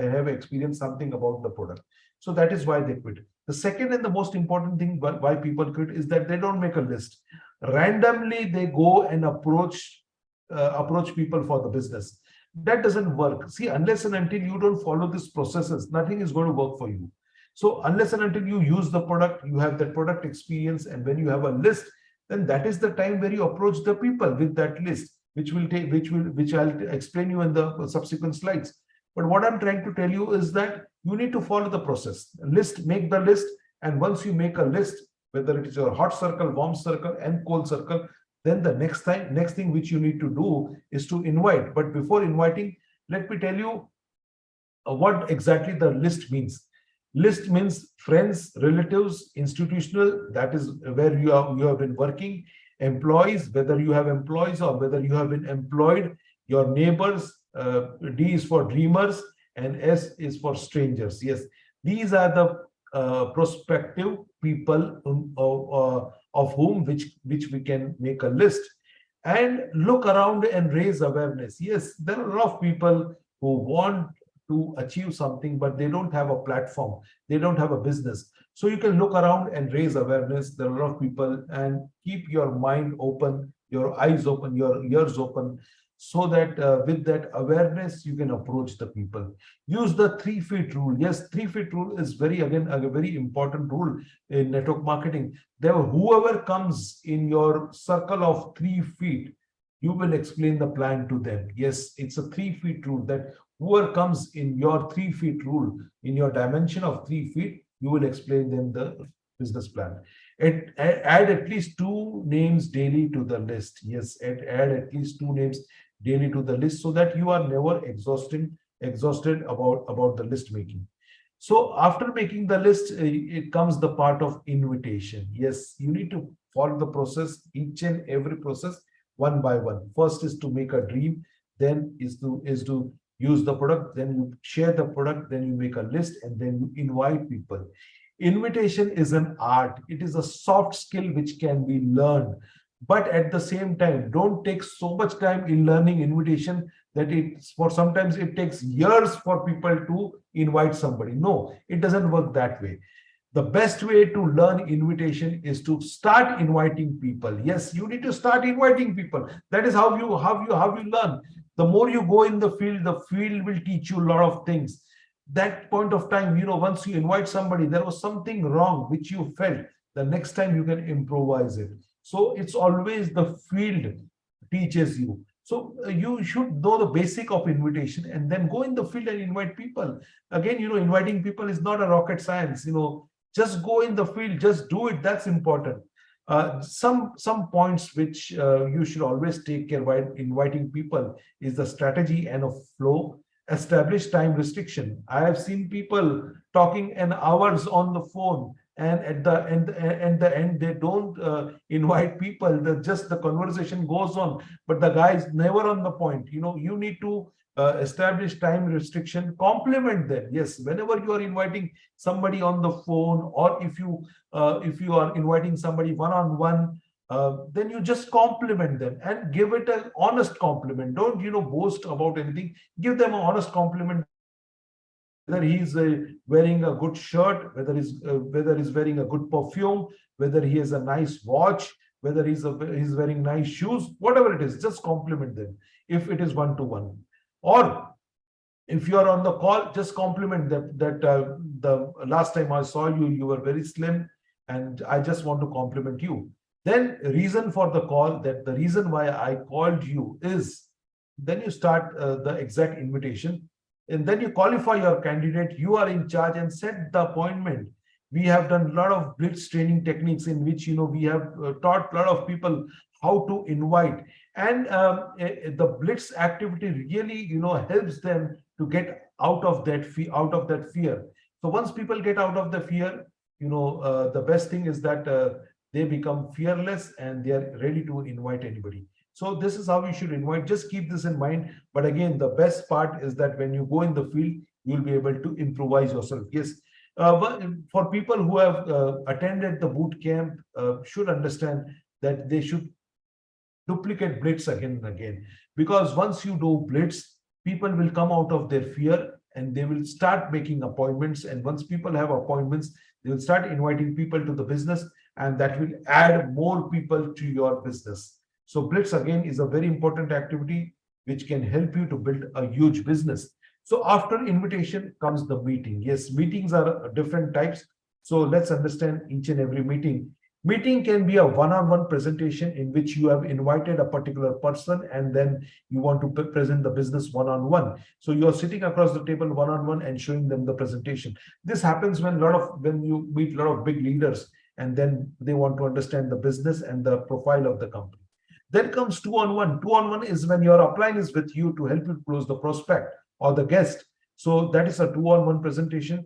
something about the product. So that is why they quit. The second and the most important thing why people quit is that they don't make a list. Randomly they go and approach people for the business. That doesn't work. See, unless and until you don't follow these processes, nothing is going to work for you. So unless and until you use the product, you have that product experience, and when you have a list, then that is the time where you approach the people with that list, which I'll explain you in the subsequent slides. But what I'm trying to tell you is that you need to follow the process. Make the list, and once you make a list, whether it is your hot circle, warm circle, and cold circle, then the next thing which you need to do is to invite. But before inviting, let me tell you what exactly the list means. List means friends, relatives, institutional, that is where you have been working, employees, whether you have employees or whether you have been employed, your neighbors, D is for dreamers, and S is for strangers. Yes, these are the prospective people of whom which we can make a list. And look around and raise awareness. Yes, there are a lot of people who want to achieve something, but they don't have a platform, they don't have a business. So you can look around and raise awareness. There are a lot of people, and keep your mind open, your eyes open, your ears open, so that with that awareness you can approach the people. Use the 3 feet rule. Yes, 3 feet rule is again a very important rule in network marketing. Whoever comes in your circle of 3 feet, you will explain the plan to them. Yes, it's a 3 feet rule, that whoever comes in your 3 feet rule, in your dimension of 3 feet, you will explain them the business plan. Add at least 2 names daily to the list. Yes, add at least 2 names daily to the list, so that you are never exhausted about the list making. So after making the list, it comes the part of invitation. Yes, you need to follow the process, each and every process, one by one. First is to make a dream, then is to use the product, then you share the product, then you make a list, and then you invite people. Invitation is an art. It is a soft skill which can be learned. But at the same time, don't take so much time in learning invitation that it's for sometimes it takes years for people to invite somebody. No, it doesn't work that way. The best way to learn invitation is to start inviting people. Yes, you need to start inviting people. That is how you learn. The more you go in the field will teach you a lot of things. That point of time, once you invite somebody, there was something wrong which you felt. The next time you can improvise it. So it's always the field teaches you. So you should know the basic of invitation and then go in the field and invite people. Again, inviting people is not a rocket science. Just go in the field, just do it. That's important. Some points which you should always take care while inviting people is the strategy and a flow. Establish time restriction. I have seen people talking an hours on the phone, and at the end they don't invite people. Just the conversation goes on, but the guy is never on the point. You need to establish time restriction, compliment them. Yes, whenever you are inviting somebody on the phone, or if you are inviting somebody one on one, then you just compliment them and give it an honest compliment. Don't boast about anything. Give them an honest compliment, whether he's wearing a good shirt, whether he's wearing a good perfume, whether he has a nice watch, whether he's wearing nice shoes, whatever it is, just compliment them if it is one to one. Or if you are on the call, just compliment them that the last time I saw you, you were very slim, and I just want to compliment you. Then reason for the call, that the reason why I called you is, then you start the exact invitation, and then you qualify your candidate. You are in charge and set the appointment. We have done a lot of blitz training techniques in which we have taught a lot of people how to invite, and the blitz activity really helps them to get out of that fear. So once people get out of the fear, the best thing is that they become fearless and they are ready to invite anybody. So this is how you should invite. Just keep this in mind. But again, the best part is that when you go in the field, you'll be able to improvise yourself. Yes. But for people who have attended the boot camp, should understand that they should duplicate blitz again and again, because once you do blitz, people will come out of their fear and they will start making appointments. And once people have appointments, they will start inviting people to the business, and that will add more people to your business. So blitz again is a very important activity which can help you to build a huge business. So after invitation comes the meeting. Yes, meetings are different types. So let's understand each and every meeting. Meeting can be a one-on-one presentation in which you have invited a particular person and then you want to present the business one-on-one. So you're sitting across the table one-on-one and showing them the presentation. This happens when you meet a lot of big leaders, and then they want to understand the business and the profile of the company. Then comes two-on-one. Two-on-one is when your upline is with you to help you close the prospect or the guest. So that is a two-on-one presentation.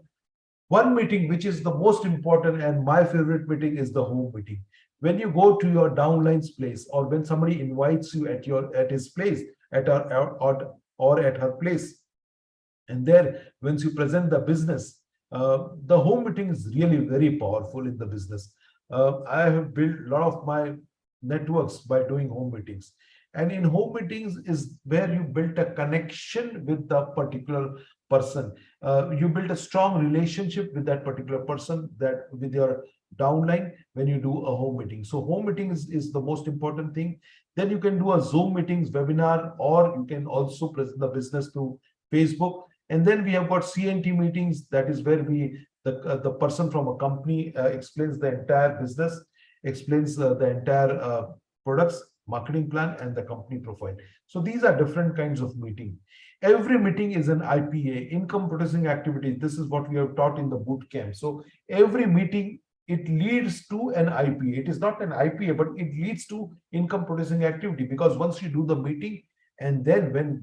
One meeting, which is the most important and my favorite meeting, is the home meeting. When you go to your downline's place, or when somebody invites you at his place, or at her place, and there, once you present the business, the home meeting is really very powerful in the business. I have built a lot of my networks by doing home meetings. And in home meetings is where you build a connection with the particular person. You build a strong relationship with that particular person, that with your downline, when you do a home meeting. So home meeting is the most important thing. Then you can do a Zoom meetings, webinar, or you can also present the business through Facebook. And then we have got CNT meetings. That is where the person from a company explains the entire business, explains the entire products, marketing plan, and the company profile. So these are different kinds of meeting. Every meeting is an IPA, income producing activity. This is what we have taught in the boot camp. So every meeting, it leads to an IPA. It is not an IPA, but it leads to income producing activity, because once you do the meeting, and then when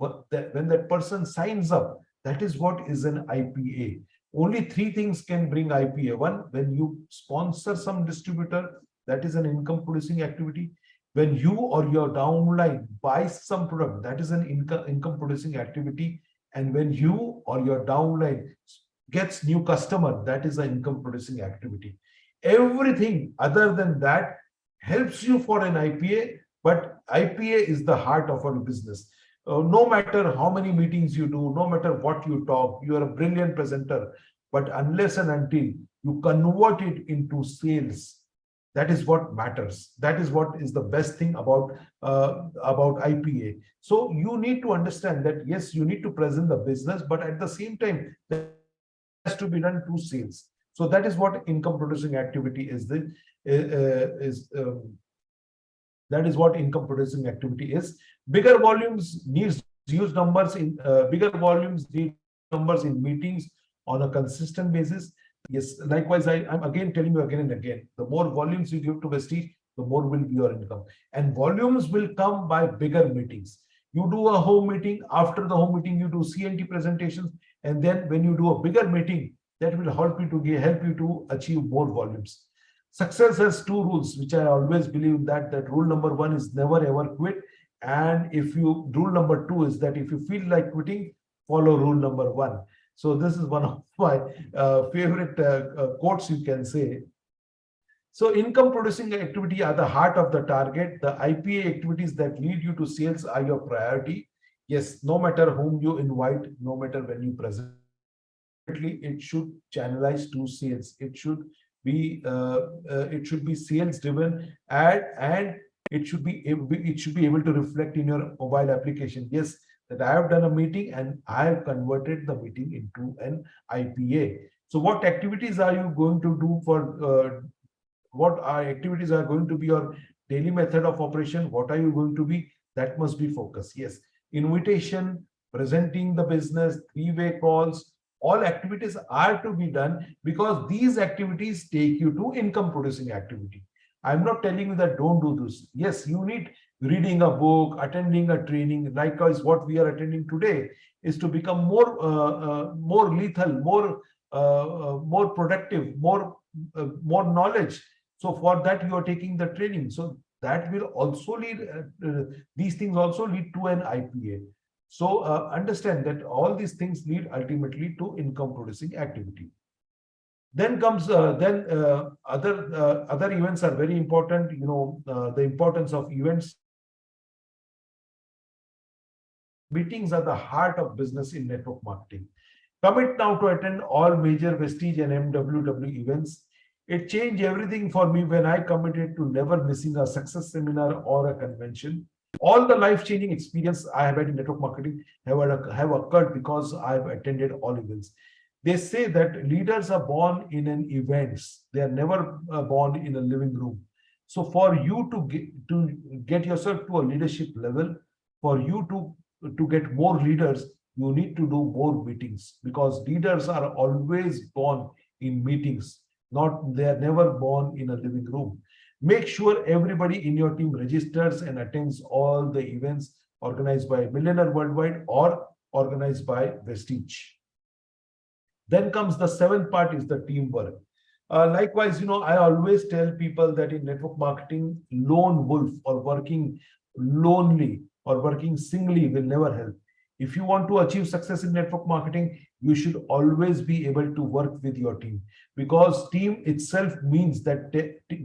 that person signs up, that is what is an IPA. Only three things can bring IPA. One, when you sponsor some distributor, that is an income producing activity. When you or your downline buys some product, that is an income producing activity. And when you or your downline gets new customer, that is an income producing activity. Everything other than that helps you for an IPA, but IPA is the heart of our business. No matter how many meetings you do, no matter what you talk, you are a brilliant presenter, but unless and until you convert it into sales, that is what matters. That is what is the best thing about IPA. So you need to understand that yes, you need to present the business, but at the same time, that has to be done through sales. So that is what income producing activity is. Is That is what income producing activity is. Bigger volumes needs huge numbers in bigger volumes need numbers in meetings on a consistent basis. Yes, likewise, I'm again telling you again and again, the more volumes you give to Vestige, the more will be your income. And volumes will come by bigger meetings. You do a home meeting, after the home meeting, you do CNT presentations, and then when you do a bigger meeting, that will help you to achieve more volumes. Success has two rules, which I always believe that rule number one is never ever quit. And if you rule number two is that if you feel like quitting, follow rule number one. So this is one of my favorite quotes, you can say. So income producing activity are the heart of the target. The IPA activities that lead you to sales are your priority. Yes, no matter whom you invite, no matter when you present, it should channelize to sales. It should be sales driven, and it should be able to reflect in your mobile application. Yes, that I have done a meeting and I have converted the meeting into an IPA. So what activities are you going to do what are activities are going to be your daily method of operation? What are you going to be? That must be focused. Yes, invitation, presenting the business, three-way calls, all activities are to be done because these activities take you to income producing activity. I'm not telling you that don't do this. Yes, you need reading a book, attending a training. Likewise, what we are attending today is to become more lethal, more productive, more knowledge. So for that, you are taking the training. So that will also lead, these things also lead to an IPA. So understand that all these things lead ultimately to income producing activity. Then comes other events are very important. The importance of events. Meetings are the heart of business in network marketing. Commit now to attend all major Vestige and MWW events. It changed everything for me when I committed to never missing a success seminar or a convention. All the life-changing experience I have had in network marketing have occurred because I've attended all events. They say that leaders are born in an events. They are never born in a living room. So for you to get yourself to a leadership level, for you to get more leaders, you need to do more meetings because leaders are always born in meetings. They are never born in a living room. Make sure everybody in your team registers and attends all the events organized by Millionaires Worldwide or organized by Vestige. Then comes the seventh part is the teamwork. Likewise, I always tell people that in network marketing, lone wolf or working lonely or working singly will never help. If you want to achieve success in network marketing, you should always be able to work with your team because team itself means that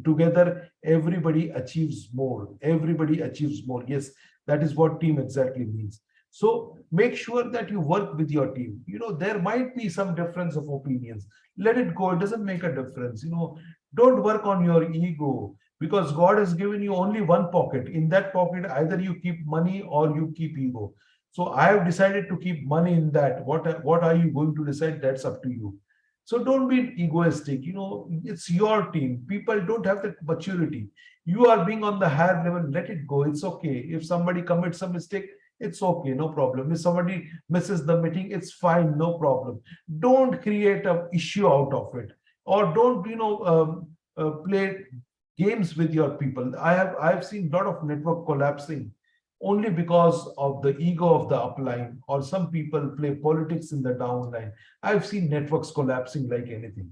together everybody achieves more. Everybody achieves more. Yes, that is what team exactly means. So make sure that you work with your team. There might be some difference of opinions. Let it go. It doesn't make a difference. Don't work on your ego because God has given you only one pocket. In that pocket, either you keep money or you keep ego. So I have decided to keep money in that. What are you going to decide? That's up to you. So don't be egoistic. It's your team. People don't have that maturity. You are being on the higher level. Let it go. It's okay. If somebody commits a mistake, it's okay, no problem. If somebody misses the meeting, it's fine, no problem. Don't create an issue out of it, or don't play games with your people. I've seen a lot of network collapsing only because of the ego of the upline, or some people play politics in the downline. I've seen networks collapsing like anything.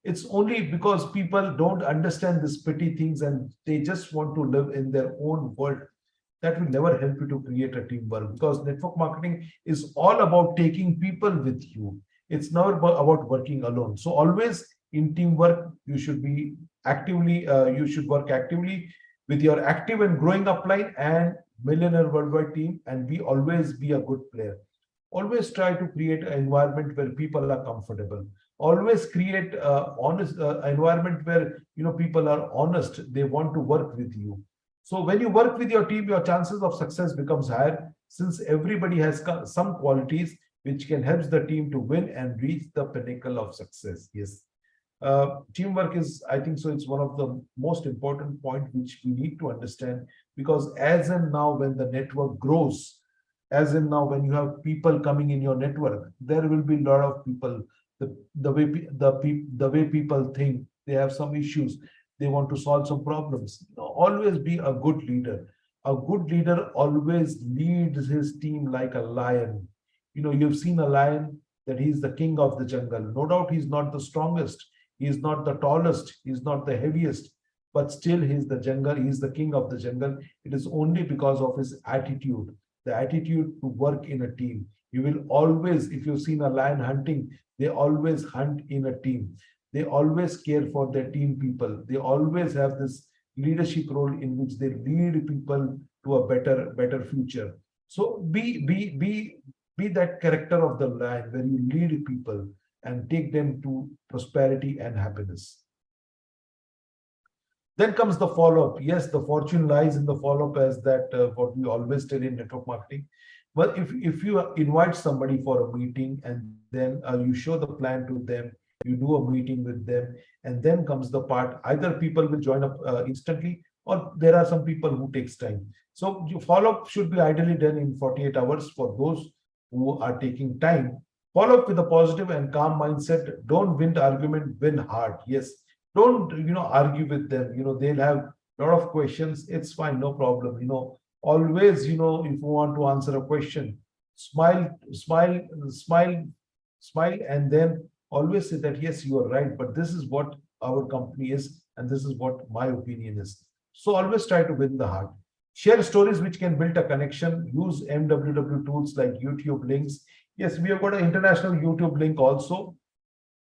It's only because people don't understand these petty things and they just want to live in their own world. that will never help you to create a teamwork, because network marketing is all about taking people with you. It's never about working alone. So always in teamwork, you should work actively with your active and growing upline and millionaire worldwide team, and be always be a good player. Always try to create an environment where people are comfortable. Always create a honest environment where people are honest, they want to work with you. So when you work with your team, your chances of success becomes higher, since everybody has some qualities which can help the team to win and reach the pinnacle of success. Yes. Teamwork is, I think so, it's one of the most important point which we need to understand, because as and now when the network grows, as in now when you have people coming in your network, there will be a lot of people. The way people think, they have some issues, they want to solve some problems. Always be a good leader. A good leader always leads his team like a lion. You've seen a lion, that he's the king of the jungle. No doubt he's not the strongest, he's not the tallest, he's not the heaviest, but still he's the jungle, he's the king of the jungle. It is only because of his attitude, the attitude to work in a team. You will always, if you've seen a lion hunting, they always hunt in a team. They always care for their team people. They always have this leadership role in which they lead people to a better future. So be that character of the lion, where you lead people and take them to prosperity and happiness. Then comes the follow-up. Yes, the fortune lies in the follow-up, as that what we always tell in network marketing. Well, if you invite somebody for a meeting, and then you show the plan to them, you do a meeting with them, and then comes the part, either people will join up instantly, or there are some people who takes time. So your follow-up should be ideally done in 48 hours for those who are taking time. Follow up with a positive and calm mindset. Don't win the argument, win hard. Yes. Don't argue with them. They'll have a lot of questions. It's fine, no problem. Always, if you want to answer a question, smile, smile, smile, smile, and then always say that yes, you are right, but this is what our company is, and this is what my opinion is. So always try to win the heart. Share stories which can build a connection. Use MWW tools like YouTube links. Yes, we have got an international YouTube link also,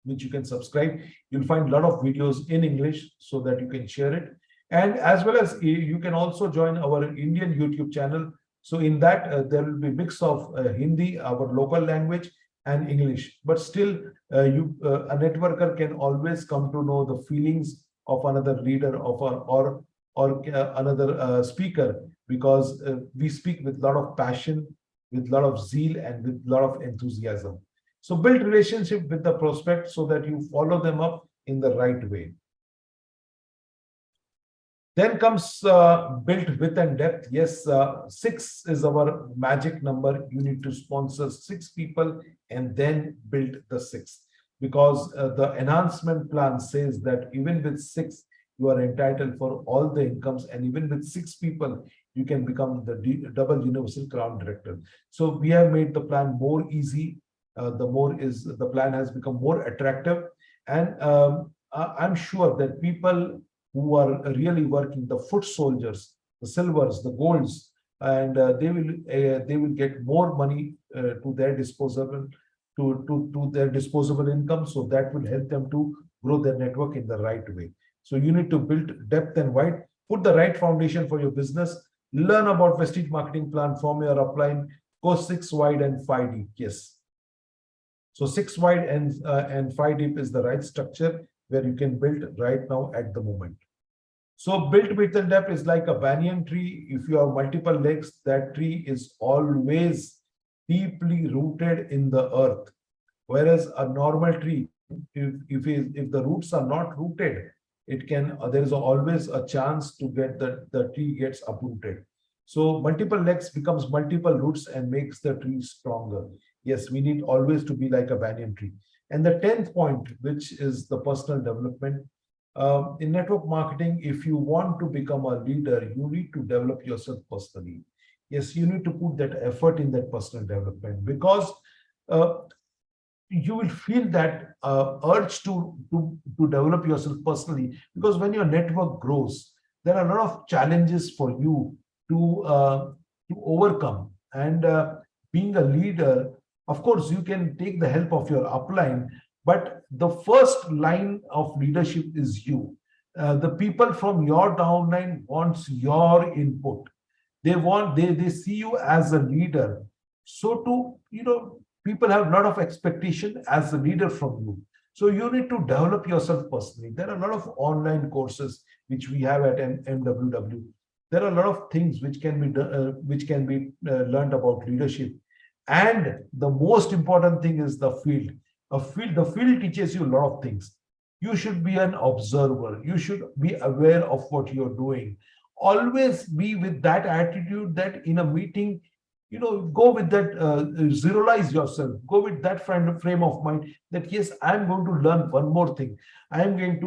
which you can subscribe. You'll find a lot of videos in English so that you can share it. And as well as you can also join our Indian YouTube channel. So in that, there will be a mix of Hindi, our local language, and English. But still, a networker can always come to know the feelings of another leader or another speaker, because we speak with a lot of passion, with a lot of zeal, and with a lot of enthusiasm. So build relationship with the prospect so that you follow them up in the right way. Then comes built width and depth. Yes, 6 is our magic number. You need to sponsor 6 people and then build the 6th, because the enhancement plan says that even with 6, you are entitled for all the incomes, and even with 6 people, you can become the double universal crown director. So we have made the plan more easy. The plan has become more attractive, and I'm sure that people who are really working, the foot soldiers, the silvers, the golds, and they will get more money to their disposable income. So that will help them to grow their network in the right way. So you need to build depth and wide, put the right foundation for your business, learn about Vestige marketing plan, form your upline, go 6 wide and 5 deep. Yes. So 6 wide and 5 deep is the right structure where you can build right now at the moment. So built width and depth is like a banyan tree. If you have multiple legs, that tree is always deeply rooted in the earth. Whereas a normal tree, if the roots are not rooted, there is always a chance to get the tree gets uprooted. So multiple legs becomes multiple roots and makes the tree stronger. Yes, we need always to be like a banyan tree. And the 10th point, which is the personal development. In network marketing, if you want to become a leader, you need to develop yourself personally. Yes, you need to put that effort in that personal development, because you will feel that urge to develop yourself personally, because when your network grows, there are a lot of challenges for you to overcome. And being a leader, of course, you can take the help of your upline, but the first line of leadership is you. The people from your downline wants your input. They see you as a leader. So to, people have a lot of expectation as a leader from you. So you need to develop yourself personally. There are a lot of online courses which we have at MWW. There are a lot of things which can be learned about leadership. And the most important thing is the field. The field teaches you a lot of things. You should be an observer. You should be aware of what you're doing. Always be with that attitude that in a meeting, go with that, zeroize yourself, go with that frame of mind that yes, I'm going to learn one more thing. I'm going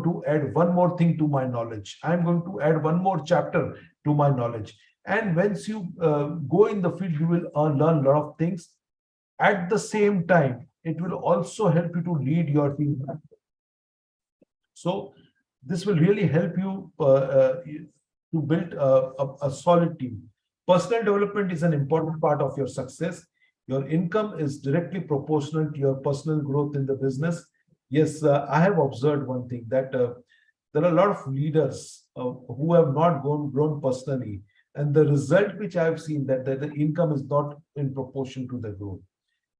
to add one more thing to my knowledge. I'm going to add one more chapter to my knowledge. And once you go in the field, you will learn a lot of things. At the same time, it will also help you to lead your team. So this will really help you to build a solid team. Personal development is an important part of your success. Your income is directly proportional to your personal growth in the business. Yes, I have observed one thing that there are a lot of leaders who have not grown personally. And the result which I have seen that the income is not in proportion to the growth.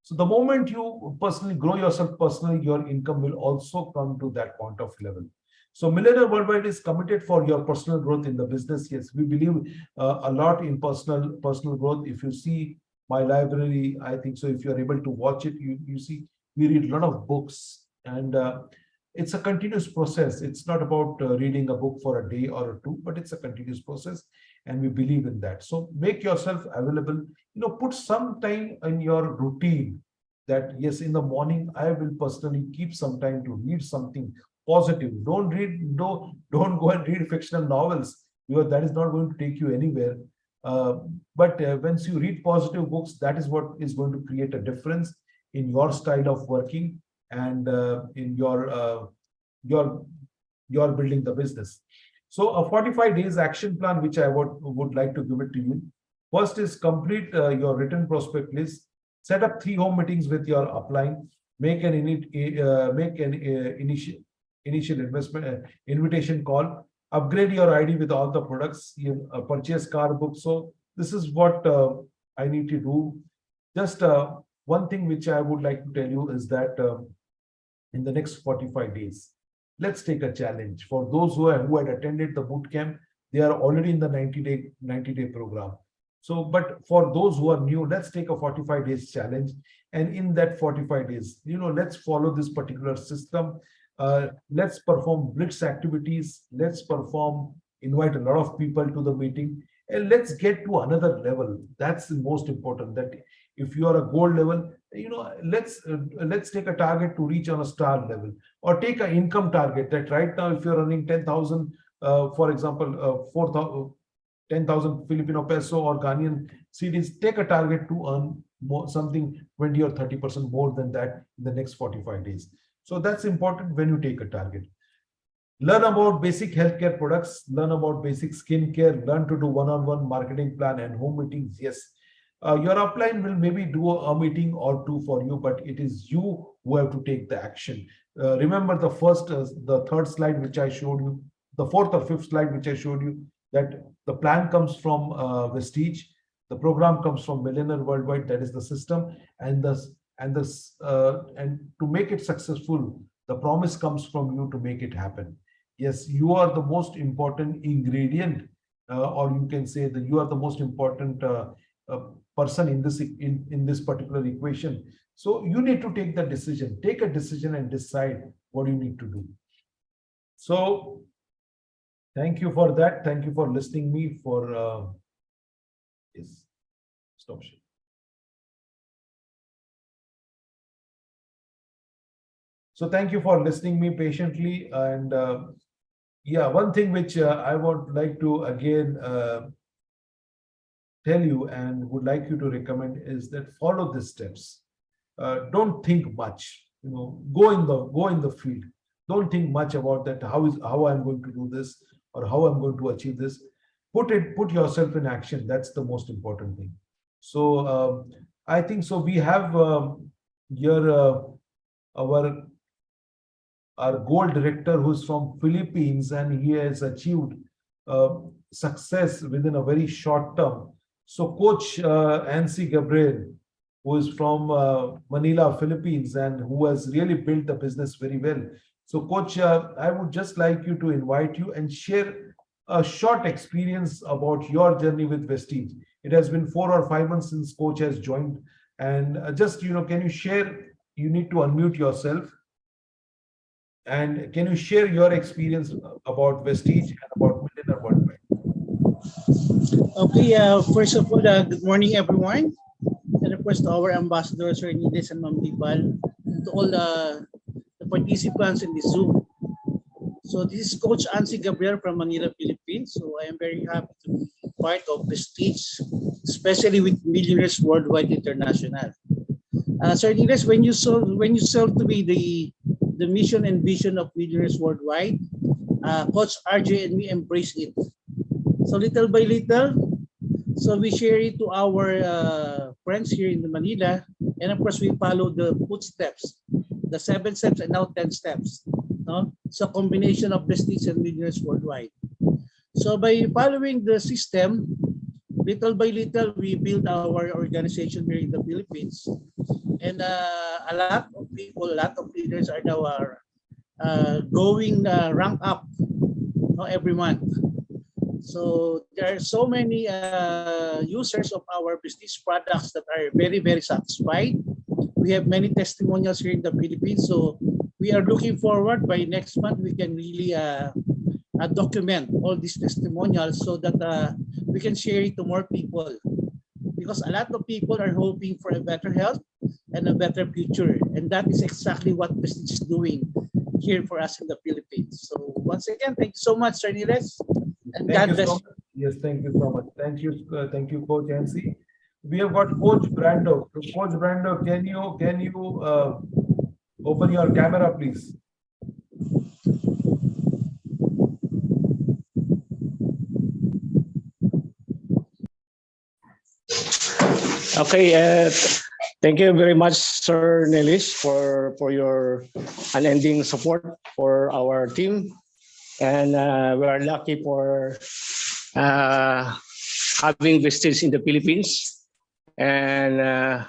So the moment you personally grow yourself personally, your income will also come to that point of level. So Millionaire Worldwide is committed for your personal growth in the business. Yes, we believe a lot in personal growth. If you see my library, I think so. If you are able to watch it, you see we read a lot of books, and it's a continuous process. It's not about reading a book for a day or two, but it's a continuous process, and we believe in that. So make yourself available. Put some time in your routine that yes, in the morning I will personally keep some time to read something positive. Don't go and read fictional novels, because that is not going to take you anywhere. But once you read positive books, that is what is going to create a difference in your style of working and in your building the business. So a 45 days action plan, which I would like to give it to you. First is complete your written prospect list. Set up 3 home meetings with your upline. Make an initial investment invitation call. Upgrade your ID with all the products. You purchase car book. So this is what I need to do. Just one thing which I would like to tell you is that in the next 45 days, let's take a challenge. For those who had attended the boot camp, they are already in the 90-day program. So, but for those who are new, let's take a 45 days challenge. And in that 45 days, let's follow this particular system. Let's perform blitz activities. Let's invite a lot of people to the meeting, and let's get to another level. That's the most important. That if you are a gold level, let's take a target to reach on a star level, or take an income target that right now, if you're earning 10,000, for example, 10,000 Filipino peso or Ghanaian cedis, take a target to earn something 20 or 30% more than that in the next 45 days. So that's important when you take a target. Learn about basic healthcare products, learn about basic skincare, learn to do one-on-one marketing plan and home meetings. Yes, your upline will maybe do a meeting or two for you, but it is you who have to take the action. Remember the third slide which I showed you, the fourth or fifth slide which I showed you, that the plan comes from Vestige, the program comes from Millionaire Worldwide, that is the system, and to make it successful, the promise comes from you to make it happen. Yes, you are the most important ingredient, or you can say that you are the most important person in this particular equation. So you need to take the decision, take a decision and decide what you need to do. So thank you for that. Thank you for listening me for yes. Stop sharing. So thank you for listening me patiently. And yeah, one thing which I would like to again tell you and would like you to recommend is that follow these steps. Don't think much. Go in the field. Don't think much about that. How I'm going to do this or how I'm going to achieve this. put yourself in action. That's the most important thing. So I think so. We have here our gold director who's from Philippines, and he has achieved uh, success within a very short term. So Coach Ansi Gabriel, who is from Manila, Philippines, and who has really built the business very well. So Coach, I would just like you to invite you and share a short experience about your journey with Vestige. It has been 4 or 5 months since Coach has joined, and just can you share? You need to unmute yourself. And can you share your experience about Vestige and about Millionaire Worldwide? Okay, first of all, good morning, everyone. And of course, to our ambassadors, Sir Nilesh and Ma'am Dipal, and to all the participants in this Zoom. So this is Coach Ansi Gabriel from Manila, Philippines. So I am very happy to be part of Vestige, especially with Millionaires Worldwide International. Sir Nilesh, when you sold to me the mission and vision of Millionaires Worldwide, Coach RJ and me embraced it. So little by little, so we share it to our friends here in Manila, and of course we follow the footsteps, the 7 steps and now 10 steps. No, so combination of Prestige and Millionaires Worldwide. So by following the system, little by little we build our organization here in the Philippines, and a lot of people, a lot of leaders are now going rank up, no, every month. So there are so many users of our business products that are very, very satisfied. We have many testimonials here in the Philippines. So we are looking forward by next month, we can really document all these testimonials so that we can share it to more people. Because a lot of people are hoping for a better health and a better future. And that is exactly what Prestige is doing here for us in the Philippines. So once again, thank you so much, Sir Niles. And Thank God you bless so you. much. Yes, thank you so much. Thank you, Coach NC. We have got Coach Brando. So, Coach Brando, can you open your camera, please? Okay, thank you very much, Sir Nelis, for your unending support for our team, and we are lucky for uh, having Vestige in the Philippines, and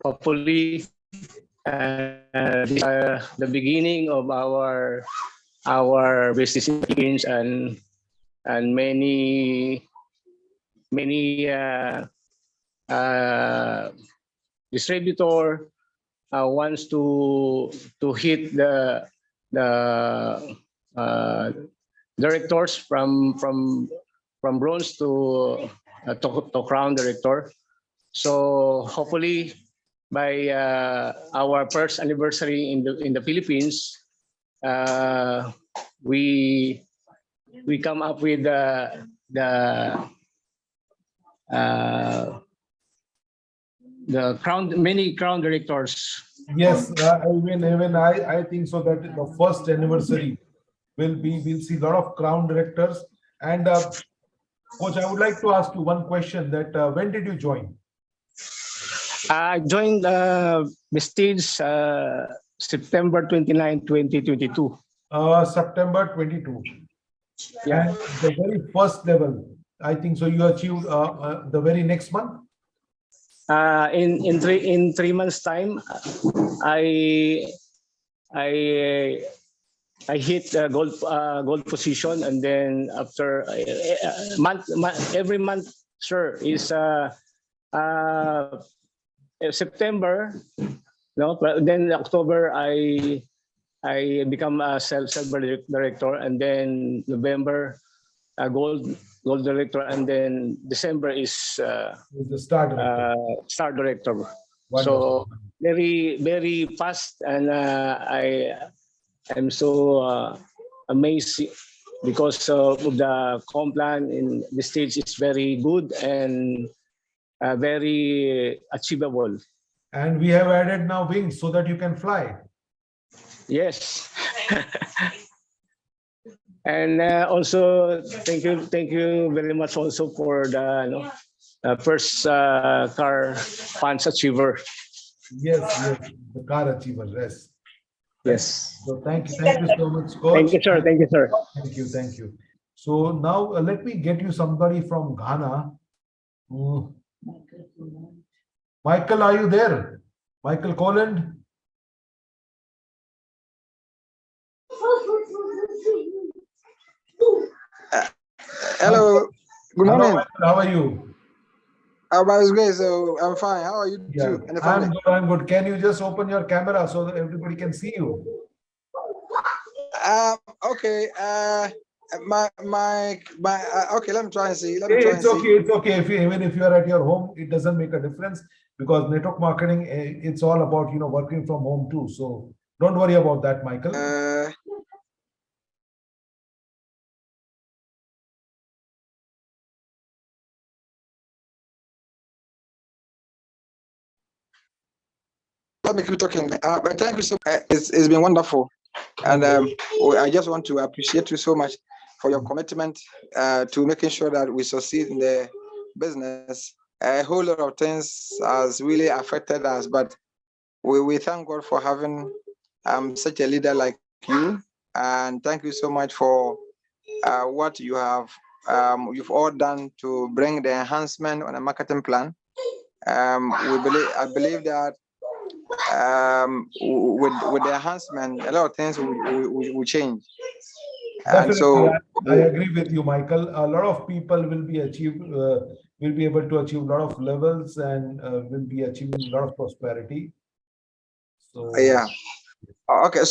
hopefully this is the beginning of our business in the Philippines, and many uh, distributor wants to hit the uh, directors from bronze to crown director. So hopefully by our first anniversary in the Philippines, uh, we come up with uh, the many crown directors. Yes, even I think so that the first anniversary we'll see a lot of crown directors. And Coach, I would like to ask you one question that when did you join? I joined Vestige September 29, 2022. September 22. Yeah. And the very first level, I think so you achieved the very next month. In 3 months time, I I I hit gold position, and then after every month, sir, is uh, September, no, but then October I become a self director, and then November gold director, and then December is With the star director. star director. Wonderful. So very fast, and I'm so amazed because of the complan in the stage is very good and very achievable. And we have added now wings so that you can fly. Yes. And also, thank you very much also for the first car funds achiever. Yes, yes, the car achiever, yes. Right. Yes. So thank you so much, Thank coach. you, sir. Thank you, sir. Thank you, thank you. So now let me get you somebody from Ghana. Mm, Michael, are you there? Michael Colland? Hello, good Hello, morning. Michael, how are you? Everybody's great, so I'm fine. How are you Yeah, too and the family? I'm good. Can you just open your camera so that everybody can see you? Okay. Okay. Let me try and see. Let me try and It's see. okay, it's okay. If even if you are at your home, it doesn't make a difference because network marketing, it's all about, working from home too. So don't worry about that, Michael. Let me keep talking. But thank you so much. It's been wonderful, and I just want to appreciate you so much for your commitment to making sure that we succeed in the business. A whole lot of things has really affected us, but we thank God for having such a leader like you, and thank you so much for what you've all done to bring the enhancement on a marketing plan. I believe that with the enhancement, a lot of things will change. And Definitely, so, I agree with you, Michael. A lot of people will be able to achieve a lot of levels and will be achieving a lot of prosperity. So yeah. Okay.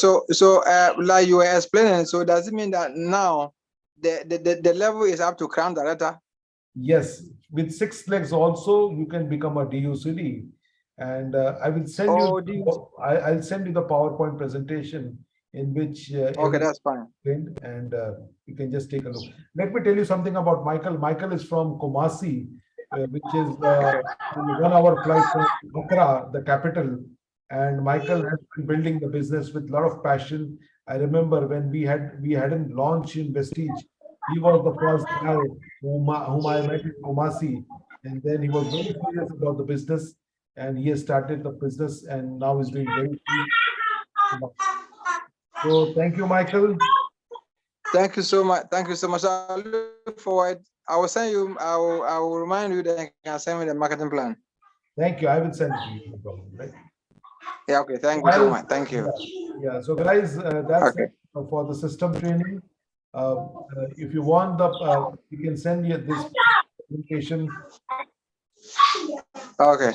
Like you were explaining, so does it mean that now the level is up to crown director? yes, with 6 legs also you can become a DUCD, and I will send you. Oh, I'll send you the PowerPoint presentation in which okay, that's fine. and you can just take a look. Let me tell you something about Michael. Michael is from Kumasi, which is only 1 hour flight from Accra, the capital. And Michael has been building the business with a lot of passion. I remember when we hadn't launched in Vestige, he was the first guy whom I met in Kumasi, and then he was very serious about the business, and he has started the business, and now is doing very well. So thank you, Michael. Thank you so much. Thank you so much. I look forward. I will send you. I will remind you that you can send me the marketing plan. Thank you. I will send it to you. No problem, right? Yeah. Okay. Thank you so much. Thank you. Yeah. So guys, that's Okay. it for the system training. If you want you can send you this presentation. Okay.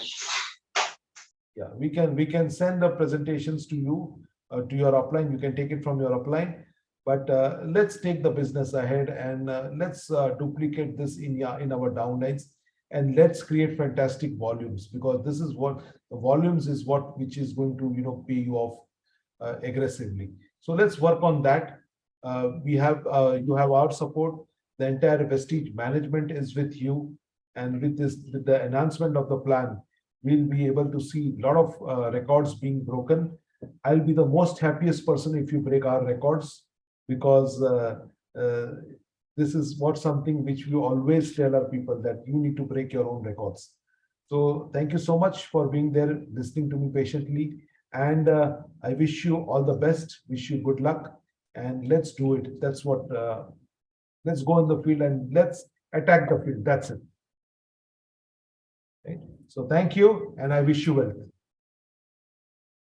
Yeah, we can send the presentations to you to your upline. You can take it from your upline, but let's take the business ahead and let's duplicate this in our downlines, and let's create fantastic volumes, because this is what the volumes is what which is going to pay you off aggressively. So let's work on that. We have you have our support. The entire Vestige management is with you, and with the enhancement of the plan, we'll be able to see a lot of records being broken. I'll be the most happiest person if you break our records, because uh, this is what something which we always tell our people, that you need to break your own records. So thank you so much for being there, listening to me patiently. And I wish you all the best, wish you good luck, and let's do it. Let's go in the field and let's attack the field. That's it. Right? So thank you, and I wish you well.